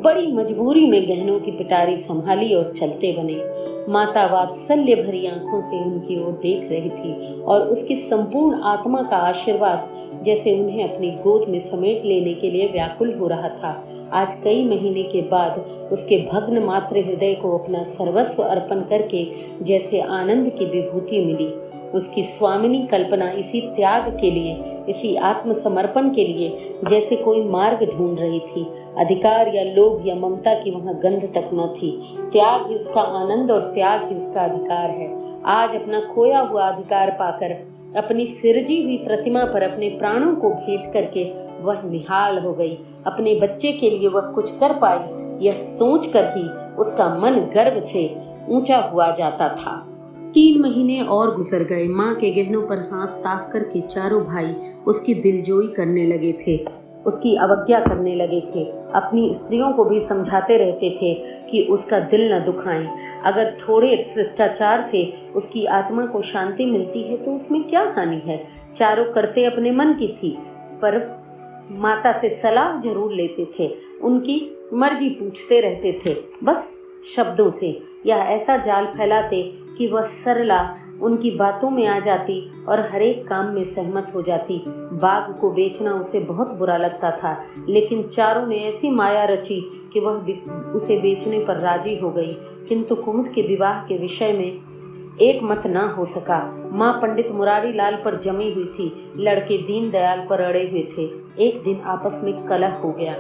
B: बड़ी मजबूरी में गहनों की पिटारी संभाली और चलते बने। माता वात्सल्य भरी आंखों से उनकी ओर देख रही थी और उसकी संपूर्ण आत्मा का आशीर्वाद जैसे उन्हें अपनी गोद में समेट लेने के लिए व्याकुल हो रहा था। आज कई महीने के बाद उसके भग्न मातृ हृदय को अपना सर्वस्व अर्पण करके जैसे आनंद की विभूति मिली। उसकी स्वामिनी कल्पना इसी त्याग के लिए, इसी आत्मसमर्पण के लिए जैसे कोई मार्ग ढूंढ रही थी। अधिकार या लोभ या ममता की वहां गंध तक न थी। त्याग ही उसका आनंद और त्याग ही उसका अधिकार है। आज अपना खोया हुआ अधिकार पाकर अपनी सिरजी हुई प्रतिमा पर अपने प्राणों को भेंट करके वह निहाल हो गई। अपने बच्चे के लिए वह कुछ कर पाई, यह सोचकर ही उसका मन गर्व से ऊंचा हुआ जाता था। 3 महीने और गुजर गए। माँ के गहनों पर हाथ साफ करके चारों भाई उसकी दिलजोई करने लगे थे, उसकी अवज्ञा करने लगे थे। अपनी स्त्रियों को भी समझाते रहते थे कि उसका दिल न दुखाएं। अगर थोड़े शिष्टाचार से उसकी आत्मा को शांति मिलती है तो उसमें क्या हानि है। चारों करते अपने मन की थी, पर माता से सलाह जरूर लेते थे, उनकी मर्जी पूछते रहते थे। बस शब्दों से यह ऐसा जाल फैलाते कि वह सरला उनकी बातों में आ जाती और हर एक काम में सहमत हो जाती। बाग को बेचना उसे बहुत बुरा लगता था, लेकिन चारों ने ऐसी माया रची कि वह उसे बेचने पर राजी हो गई। किंतु कुमुद के विवाह के विषय में एक मत न हो सका। माँ पंडित मुरारी लाल पर जमी हुई थी, लड़के दीन दयाल पर अड़े हुए थे। एक दिन आपस में कलह हो गया।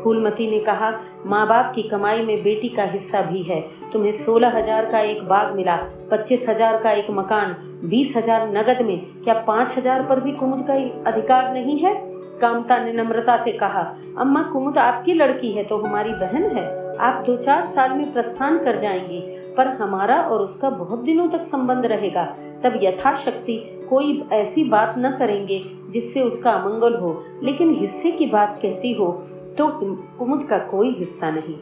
B: फूलमती ने कहा, माँ बाप की कमाई में बेटी का हिस्सा भी है। तुम्हें 16,000 का एक बाग मिला, 25,000 का एक मकान, 20,000 नगद में, क्या 5,000 पर भी कुमुद का अधिकार नहीं है? कामता ने नम्रता से कहा, अम्मा कुमुद आपकी लड़की है तो हमारी बहन है। आप 2-4 साल में प्रस्थान कर जाएंगी, पर हमारा और उसका बहुत दिनों तक संबंध रहेगा। तब यथाशक्ति कोई ऐसी बात न करेंगे जिससे उसका अमंगल हो, लेकिन हिस्से की बात कहती हो तो कुमुद का कोई हिस्सा नहीं।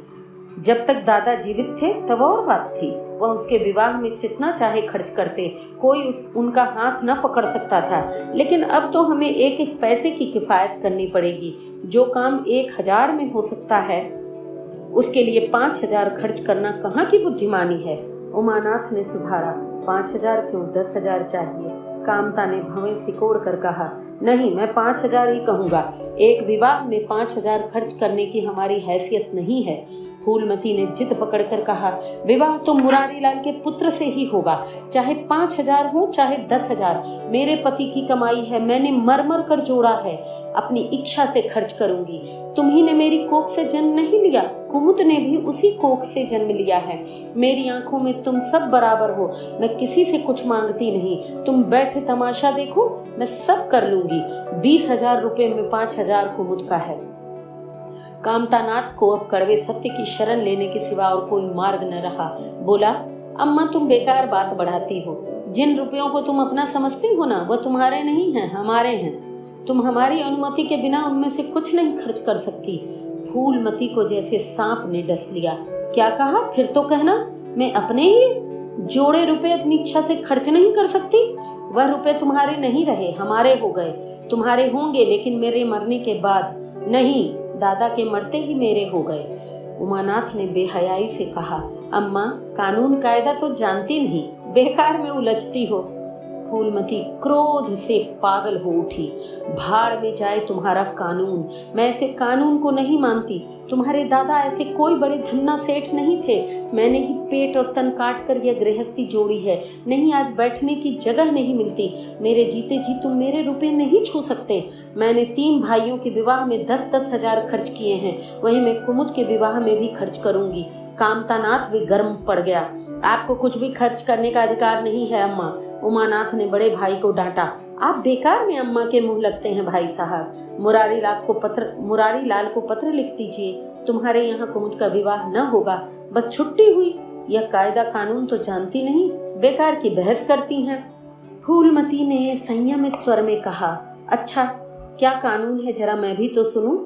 B: जब तक दादा जीवित थे तब और बात थी, वह उसके विवाह में जितना चाहे खर्च करते, कोई उनका हाथ न पकड़ सकता था। लेकिन अब तो हमें एक एक पैसे की किफायत करनी पड़ेगी। जो काम 1,000 में हो सकता है उसके लिए 5,000 खर्च करना कहाँ की बुद्धिमानी है। उमानाथ ने सुधारा, 5,000 क्यों, 10,000 चाहिए। कामता ने भवें सिकोड़ कर कहा, नहीं, मैं 5,000 ही कहूँगा। एक विवाह में 5,000 खर्च करने की हमारी हैसियत नहीं है। फूलमती ने जिद पकड़कर कहा, विवाह तो मुरारी लाल के पुत्र से ही होगा, चाहे 5,000 हो चाहे 10,000। मेरे पति की कमाई है, मैंने मर मर कर जोड़ा है, अपनी इच्छा से खर्च करूंगी। तुम्ही ने मेरी कोख से जन्म नहीं लिया, कुमुद ने भी उसी कोख से जन्म लिया है। मेरी आंखों में तुम सब बराबर हो, मैं किसी से कुछ मांगती नहीं। तुम बैठे तमाशा देखो, मैं सब कर लूंगी। 20,000 रुपए में 5,000 कुमुद का है। कामतानाथ को अब कड़वे सत्य की शरण लेने के सिवा और कोई मार्ग न रहा। बोला, अम्मा तुम बेकार बात बढ़ाती हो। जिन रुपयों को तुम अपना समझती हो ना, वह तुम्हारे नहीं हैं, हमारे हैं। तुम हमारी अनुमति के बिना उनमें से कुछ नहीं खर्च कर सकती। फूलमती को जैसे सांप ने डस लिया। क्या कहा? फिर तो कहना मैं अपने ही जोड़े रुपए अपनी इच्छा से खर्च नहीं कर सकती। वह रुपए तुम्हारे नहीं रहे, हमारे हो गए। तुम्हारे होंगे लेकिन मेरे मरने के बाद नहीं, दादा के मरते ही मेरे हो गए। उमानाथ ने बेहयाई से कहा, अम्मा कानून कायदा तो जानती नहीं, बेकार में उलझती हो। फूलमती क्रोध से पागल हो उठी। भाड़ में जाए तुम्हारा कानून, मैं ऐसे कानून को नहीं मानती। तुम्हारे दादा ऐसे कोई बड़े धन्ना सेठ नहीं थे। मैंने ही पेट और तन काट कर यह गृहस्थी जोड़ी है। नहीं, आज बैठने की जगह नहीं मिलती। मेरे जीते जी तुम मेरे रुपए नहीं छू सकते। मैंने 3 भाइयों के विवाह में 10-10 हजार खर्च किए हैं, वहीं मैं कुमुद के विवाह में भी खर्च करूंगी। कामतानाथ भी गर्म पड़ गया। आपको कुछ भी खर्च करने का अधिकार नहीं है अम्मा। उमानाथ ने बड़े भाई को डांटा। आप बेकार में अम्मा के मुंह लगते हैं भाई साहब। मुरारी लाल को पत्र लिख दीजिए, तुम्हारे यहाँ कुमुद का विवाह न होगा, बस छुट्टी हुई। यह कायदा कानून तो जानती नहीं, बेकार की बहस करती हैं। फूलमती ने संयमित स्वर में कहा, अच्छा क्या कानून है, जरा मैं भी तो सुनूं।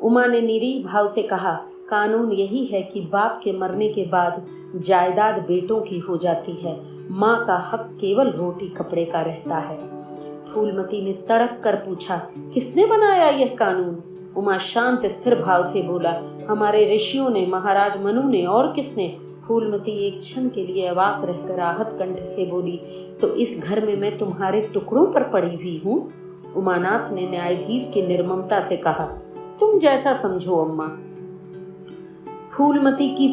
B: उमा ने निरीह भाव से कहा, कानून यही है कि बाप के मरने के बाद जायदाद बेटों की हो जाती है, माँ का हक केवल रोटी कपड़े का रहता है। फूलमती ने तड़प कर पूछा, किसने बनाया यह कानून? उमा शांत स्थिर भाव से बोला, हमारे ऋषियों ने, महाराज मनु ने, और किसने? फूलमती एक क्षण के लिए अवाक रहकर आहत कंठ से बोली, तो इस घर में मैं तुम्हारे टुकड़ों पर पड़ी हुई हूँ? उमानाथ ने न्यायाधीश की निर्ममता से कहा, तुम जैसा समझो अम्मा। फूलमती की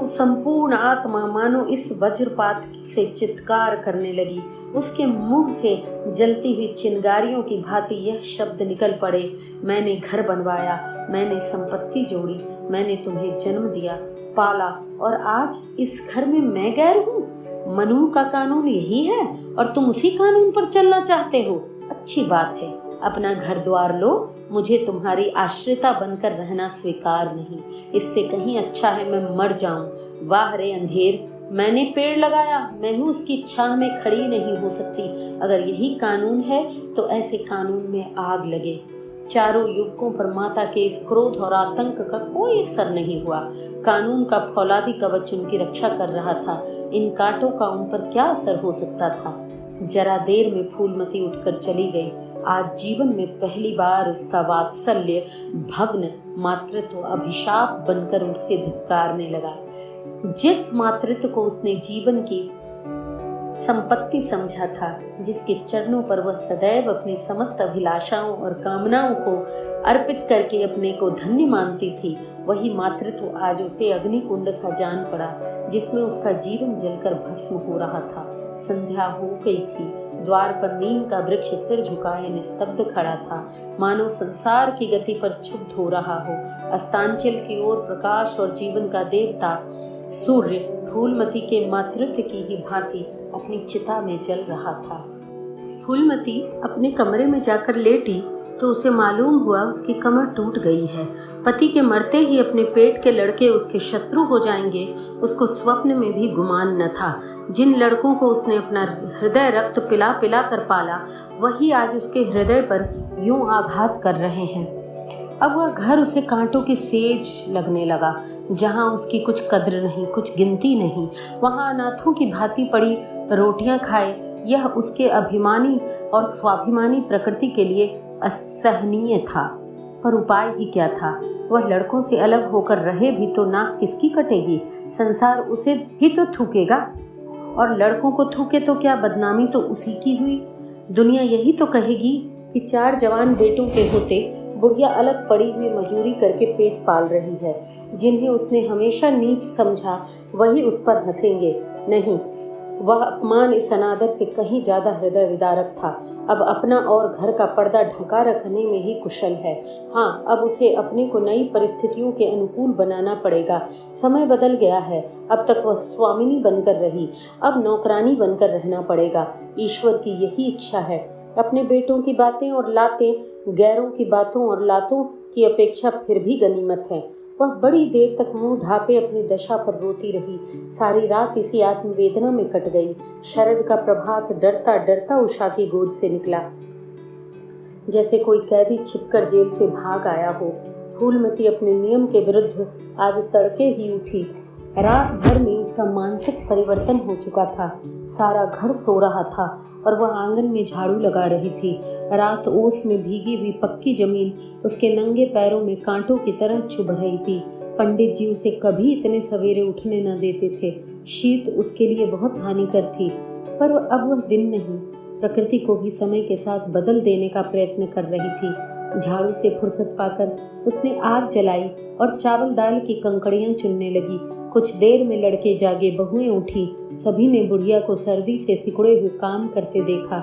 B: संपूर्ण आत्मा मानो इस वज्रपात से चित्कार करने लगी। उसके मुंह से जलती हुई चिंगारियों की भांति यह शब्द निकल पड़े, मैंने घर बनवाया, मैंने संपत्ति जोड़ी, मैंने तुम्हें जन्म दिया, पाला, और आज इस घर में मैं गैर हूँ? मनु का कानून यही है और तुम उसी कानून पर चलना चाहते हो? अच्छी बात है, अपना घर द्वार लो, मुझे तुम्हारी आश्रिता बनकर रहना स्वीकार नहीं। इससे कहीं अच्छा है मैं मर जाऊं। वाह रे अंधेर, मैंने पेड़ लगाया, मैं हूँ उसकी छाह में खड़ी नहीं हो सकती। अगर यही कानून है तो ऐसे कानून में आग लगे। चारों युवकों पर माता के इस क्रोध और आतंक का कोई असर नहीं हुआ। कानून का फौलादी कवच उनकी रक्षा कर रहा था, इन कांटों का उन पर क्या असर हो सकता था? जरा देर में फूलमती उठकर चली गई। आज जीवन में पहली बार उसका वात्सल्य भग्न मातृत्व अभिशाप बनकर उसे धिक्कारने लगा। जिस मातृत्व को उसने जीवन की संपत्ति समझा था, जिसके चरणों पर वह सदैव अपनी समस्त अभिलाषाओं और कामनाओं को अर्पित करके अपने को धन्य मानती थी, वही मातृत्व आज उसे अग्निकुंड सा जान पड़ा, जिसमें उसका जीवन जलकर भस्म हो रहा था। संध्या हो गई थी। द्वार पर नीम का वृक्ष सिर झुकाए निस्तब्ध खड़ा था, मानो संसार की गति पर क्षुब्ध हो रहा हो। अस्तांचल की ओर प्रकाश और जीवन का देवता सूर्य फूलमती के मातृत्व की ही भांति अपनी चिता में जल रहा था। फूलमती अपने कमरे में जाकर लेटी तो उसे मालूम हुआ उसकी कमर टूट गई है। पति के मरते ही अपने पेट के लड़के उसके शत्रु हो जाएंगे, उसको स्वप्न में भी गुमान न था। जिन लड़कों को उसने अपना हृदय रक्त पिला पिला कर पाला, वही आज उसके हृदय पर यूं आघात कर रहे हैं। अब वह घर उसे कांटों की सेज लगने लगा। जहाँ उसकी कुछ कद्र नहीं, कुछ गिनती नहीं, वहाँ अनाथों की भांति पड़ी रोटियां खाए, यह उसके अभिमानी और स्वाभिमानी प्रकृति के लिए असहनीय था। पर उपाय ही क्या था? वह लड़कों से अलग होकर रहे भी तो नाक किसकी कटेगी? संसार उसे ही तो थूकेगा, और लड़कों को थूके तो क्या, बदनामी तो उसी की हुई। दुनिया यही तो कहेगी कि 4 जवान बेटों के होते बुढ़िया अलग पड़ी हुई मजूरी करके पेट पाल रही है। जिन्हें उसने हमेशा नीच समझा वही उस पर हंसेंगे। नहीं, वह अपमान इस अनादर से कहीं ज्यादा हृदय विदारक था। अब अपना और घर का पर्दा ढका रखने में ही कुशल है। हाँ, अब उसे अपने को नई परिस्थितियों के अनुकूल बनाना पड़ेगा। समय बदल गया है। अब तक वह स्वामिनी बनकर रही, अब नौकरानी बनकर रहना पड़ेगा। ईश्वर की यही इच्छा है। अपने बेटों की बातें और लातें गैरों की बातों और लातों की अपेक्षा फिर भी गनीमत है। वह बड़ी देर तक मुंह ढापे अपनी दशा पर रोती रही। सारी रात इसी आत्मवेदना में कट गई। शरद का प्रभात डरता डरता उषा की गोद से निकला, जैसे कोई कैदी छिपकर जेल से भाग आया हो। फूलमती अपने नियम के विरुद्ध आज तड़के ही उठी। रात भर में उसका मानसिक परिवर्तन हो चुका था। सारा घर सो रहा था और वह आंगन में झाड़ू लगा रही थी। रात ओस में भीगी हुई पक्की जमीन उसके नंगे पैरों में कांटों की तरह चुभ रही थी। पंडित जी उसे कभी इतने सवेरे उठने न देते थे। शीत उसके लिए बहुत हानिकर थी, पर अब वह दिन नहीं, प्रकृति को भी समय के साथ बदल देने का प्रयत्न कर रही थी। झाड़ू से फुर्सत पाकर उसने आग जलाई और चावल दाल की कंकड़ियां चुनने लगी। कुछ देर में लड़के जागे, बहुएं उठी। सभी ने बुढ़िया को सर्दी से सिकुड़े हुए काम करते देखा,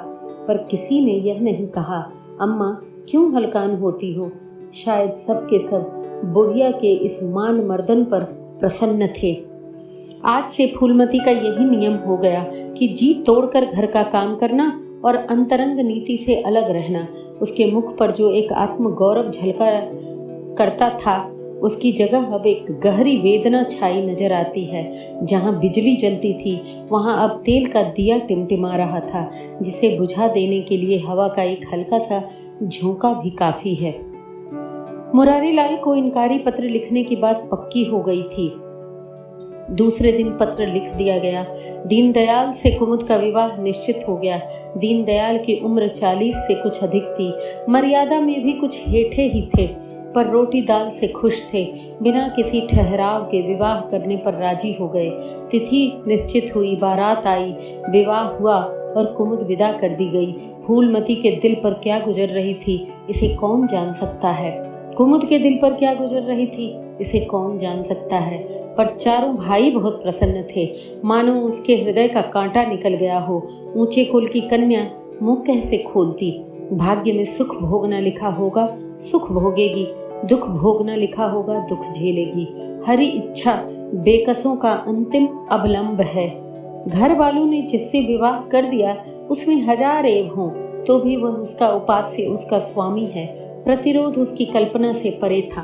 B: पर किसी ने यह नहीं कहा, अम्मा क्यों हलकान होती हो? शायद सब के सब बुढ़िया के इस मान मर्दन पर प्रसन्न थे। आज से फूलमती का यही नियम हो गया कि जी तोड़कर घर का काम करना और अंतरंग नीति से अलग रहना। उसके मुख पर जो एक आत्म गौरव झलका करता था, उसकी जगह अब एक गहरी वेदना छाई नजर आती है। जहाँ बिजली जलती थी वहाँ अब तेल का दिया टिमटिमा रहा था, जिसे बुझा देने के लिए हवा का एक हल्का सा झोंका भी काफी है। मुरारीलाल को इनकारी पत्र लिखने की बात पक्की हो गई थी। दूसरे दिन पत्र लिख दिया गया। दीनदयाल से कुमुद का विवाह निश्चित हो गया। दीनदयाल की उम्र 40 से कुछ अधिक थी। मर्यादा में भी कुछ हेठे ही थे, पर रोटी दाल से खुश थे। बिना किसी ठहराव के विवाह करने पर राजी हो गए। तिथि निश्चित हुई, बारात आई, विवाह हुआ और कुमुद विदा कर दी गई। फूलमती के दिल पर क्या गुजर रही थी, इसे कौन जान सकता है। कुमुद के दिल पर क्या गुजर रही थी, इसे कौन जान सकता है। पर चारों भाई बहुत प्रसन्न थे, मानो उसके हृदय का कांटा निकल गया हो। ऊंचे कुल की कन्या मुंह कैसे खोलती। भाग्य में सुख भोगना लिखा होगा, सुख भोगेगी। दुख भोगना लिखा होगा, दुख झेलेगी। हरी इच्छा बेकसों का अंतिम अवलंब है। घर वालों ने जिससे विवाह कर दिया उसमें 1000 ऐब हों तो भी वह उसका उपास्य, उसका स्वामी है। प्रतिरोध उसकी कल्पना से परे था।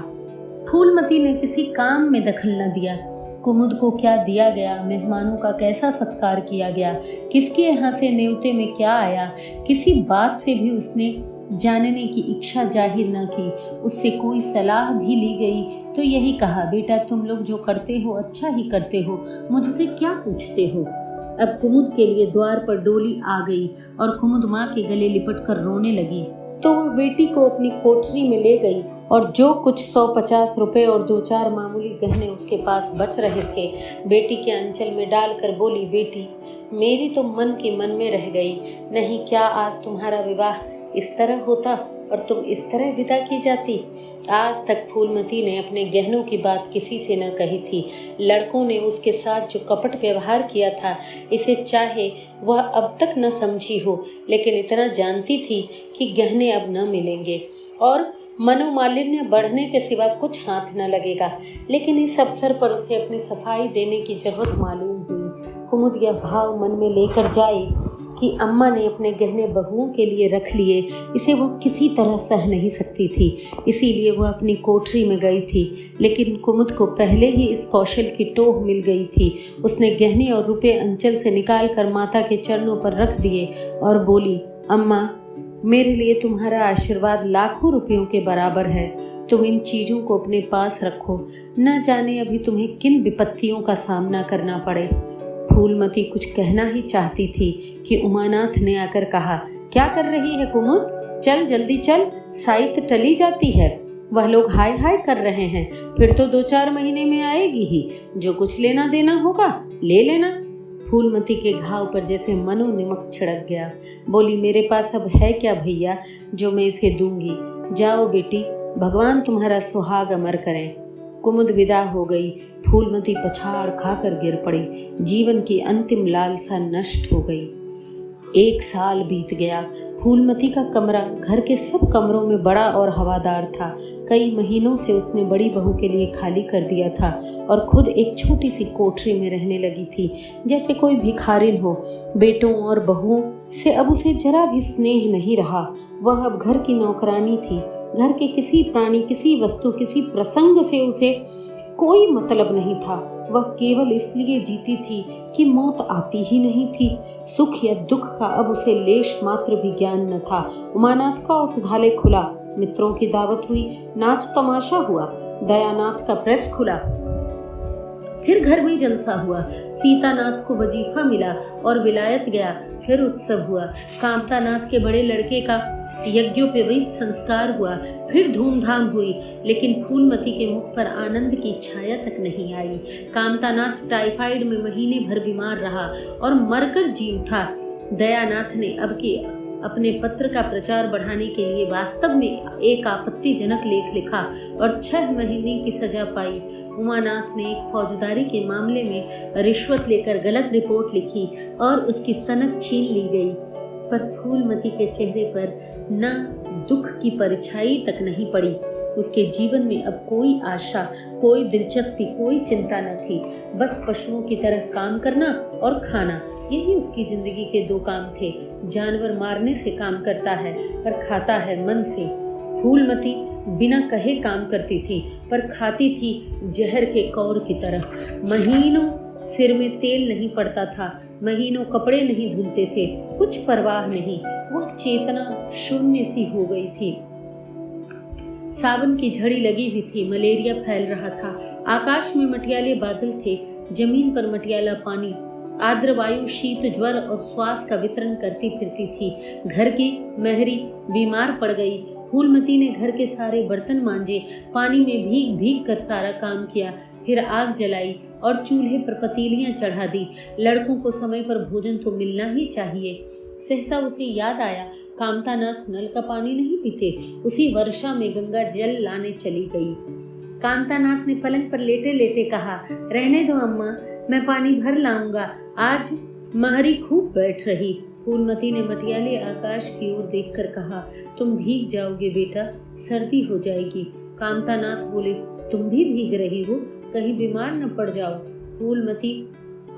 B: फूलमती ने किसी काम में दखल न दिया। कुमुद को क्या दिया गया, मेहमानों का कैसा सत्कार किया गया, किसके यहाँ से न्योते में क्या आया, किसी बात से भी उसने जानने की इच्छा जाहिर न की। उससे कोई सलाह भी ली गई तो यही कहा, बेटा तुम लोग जो करते हो अच्छा ही करते हो, मुझसे क्या पूछते हो। अब कुमुद के लिए द्वार पर डोली आ गई और कुमुद माँ के गले लिपट कर रोने लगी। तो वह बेटी को अपनी कोठरी में ले गई और जो कुछ 150 रुपए और 2-4 मामूली गहने उसके पास बच रहे थे बेटी के अंचल में डालकर बोली, बेटी मेरी तो मन के मन में रह गई। नहीं क्या आज तुम्हारा विवाह इस तरह होता और तुम इस तरह विदा की जाती। आज तक फूलमती ने अपने गहनों की बात किसी से न कही थी। लड़कों ने उसके साथ जो कपट व्यवहार किया था, इसे चाहे वह अब तक न समझी हो, लेकिन इतना जानती थी कि गहने अब न मिलेंगे और मनोमालिन्य बढ़ने के सिवा कुछ हाथ न लगेगा। लेकिन इस अवसर पर उसे अपनी सफाई देने की जरूरत मालूम हुई। कुमुद यह भाव मन में लेकर जाए कि अम्मा ने अपने गहने बहुओं के लिए रख लिए, इसे वह किसी तरह सह नहीं सकती थी। इसीलिए वह अपनी कोठरी में गई थी। लेकिन कुमुद को पहले ही इस कौशल की टोह मिल गई थी। उसने गहने और रुपए अंचल से निकाल कर माता के चरणों पर रख दिए और बोली, अम्मा मेरे लिए तुम्हारा आशीर्वाद लाखों रुपयों के बराबर है। तुम इन चीज़ों को अपने पास रखो, न जाने अभी तुम्हें किन विपत्तियों का सामना करना पड़े। फूलमती कुछ कहना ही चाहती थी कि उमानाथ ने आकर कहा, क्या कर रही है कुमुद, चल जल्दी चल, साइत टली जाती है। वह लोग हाय हाय कर रहे हैं, फिर तो 2-4 महीने में आएगी ही। जो कुछ लेना देना होगा ले लेना। फूलमती के घाव पर जैसे मनो नमक छिड़क गया। बोली, मेरे पास अब है क्या भैया जो मैं इसे दूंगी। जाओ बेटी, भगवान तुम्हारा सुहाग अमर करें। कुमुद विदा हो गई। फूलमती पछाड़ खाकर गिर पड़ी। जीवन की अंतिम लालसा नष्ट हो गई। 1 साल बीत गया। फूलमती का कमरा घर के सब कमरों में बड़ा और हवादार था। कई महीनों से उसने बड़ी बहू के लिए खाली कर दिया था और खुद एक छोटी सी कोठरी में रहने लगी थी, जैसे कोई भिखारिन हो। बेटों और बहुओं से अब उसे जरा भी स्नेह नहीं रहा। वह अब घर की नौकरानी थी। घर के किसी प्राणी, किसी वस्तु, किसी प्रसंग से उसे कोई मतलब नहीं था। वह केवल इसलिए जीती थी कि मौत आती ही नहीं थी। सुख या दुख का अब उसे लेश मात्र भी ज्ञान न था। उमानाथ का औषधालय खुला, मित्रों की दावत हुई, नाच तमाशा हुआ, दयानाथ का प्रेस खुला, फिर घर में जलसा हुआ। सीतानाथ को वजीफा मिला और विलायत गया, फिर उत्सव हुआ। कामतानाथ के बड़े लड़के का यज्ञोपवीत संस्कार हुआ, फिर धूमधाम हुई। लेकिन फूलमती के मुख पर आनंद की छाया तक नहीं आई। कामतानाथ टाइफाइड में महीने भर बीमार रहा और मरकर जी उठा। दयानाथ ने अब के अपने पत्र का प्रचार बढ़ाने के लिए वास्तव में एक आपत्तिजनक लेख लिखा और 6 महीने की सजा पाई। उमानाथ ने एक फौजदारी के मामले में रिश्वत लेकर गलत रिपोर्ट लिखी और उसकी सनद छीन ली गई। पर फूलमती के चेहरे पर न दुख की परछाई तक नहीं पड़ी। उसके जीवन में अब कोई आशा, कोई दिलचस्पी, कोई चिंता न थी। बस पशुओं की तरह काम करना और खाना, यही उसकी जिंदगी के 2 काम थे। जानवर मारने से काम करता है पर खाता है मन से। फूलमती बिना कहे काम करती थी पर खाती थी जहर के कौर की तरह। महीनों सिर में तेल नहीं पड़ता था, महीनों कपड़े नहीं धुलते थे, कुछ परवाह नहीं। वह चेतना शून्य सी हो गई थी। सावन की झड़ी लगी हुई थी, मलेरिया फैल रहा था। आकाश में मटियाले बादल थे, जमीन पर मटियाला पानी। आर्द्र वायु शीत, ज्वर और श्वास का वितरण करती फिरती थी। घर की मेहरी बीमार पड़ गई। फूलमती ने घर के सारे बर्तन मांजे, पानी में भीग भीग कर सारा काम किया, फिर आग जलाई और चूल्हे पर पतीलियां चढ़ा दी। लड़कों को समय पर भोजन तो मिलना ही चाहिए। सहसा उसे याद आया, कामतानाथ नल का पानी नहीं पीते। उसी वर्षा में गंगा जल लाने चली गई। कामतानाथ ने पलंग पर लेटे लेटे कहा, रहने दो अम्मा, मैं पानी भर लाऊंगा। आज महरी खूब बैठ रही। फूलमती ने मटियाले आकाश की ओर देखकर कहा, तुम भीग जाओगे बेटा, सर्दी हो जाएगी। कामतानाथ बोले, तुम भी भीग रही हो, कहीं बीमार न पड़ जाओ। फूलमती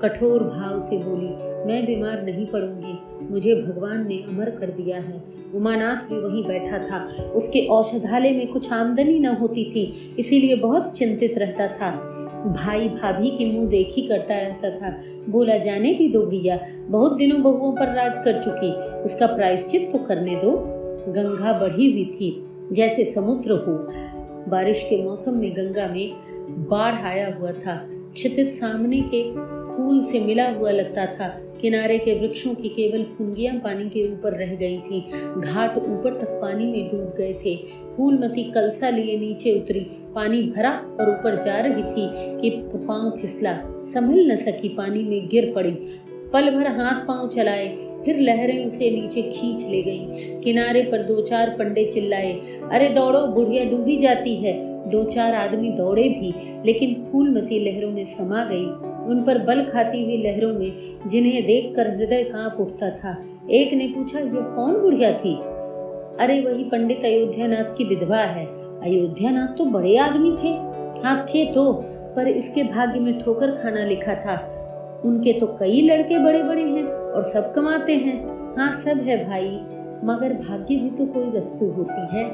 B: कठोर भाव से बोली, मैं बीमार नहीं पड़ूंगी, मुझे भगवान ने अमर कर दिया है। उमानाथ भी वहीं बैठा था। उसके औषधालय में कुछ आमदनी न होती थी, इसीलिए बहुत चिंतित रहता था। भाई भाभी की मुंह देखी करता रहता था। बोला, जाने भी दो भैया, बहुत दिनों बहुओं पर राज कर चुकी, उसका प्रायश्चित तो करने दो। गंगा बढ़ी हुई थी जैसे समुद्र हो। बारिश के मौसम में गंगा में बाढ़ आया हुआ था। क्षितिज सामने के फूल से मिला हुआ लगता था। किनारे के वृक्षों की केवल फुनगियां पानी के ऊपर रह गई थी। घाट ऊपर तक पानी में डूब गए थे। फूलमती कलसा लिए नीचे उतरी। पानी भरा और ऊपर जा रही थी कि पांव फिसला, संभल न सकी, पानी में गिर पड़ी। पल भर हाथ पांव चलाए, फिर लहरें उसे नीचे खींच ले गईं। किनारे पर 2-4 पंडे चिल्लाए, अरे दौड़ो, बुढ़िया डूबी जाती है। 2-4 आदमी दौड़े भी, लेकिन फूलमती लहरों में समा गई, उन पर बल खाती हुई लहरों में, जिन्हें देखकर हृदय कांप उठता था। एक ने पूछा, यह कौन बुढ़िया थी? अरे वही पंडित अयोध्यानाथ की विधवा है। अयोध्यानाथ तो बड़े आदमी थे। हाँ थे तो, पर इसके भाग्य में ठोकर खाना लिखा था। उनके तो कई लड़के बड़े बड़े हैं और सब कमाते हैं। हाँ सब है भाई, मगर भाग्य भी तो कोई वस्तु होती है।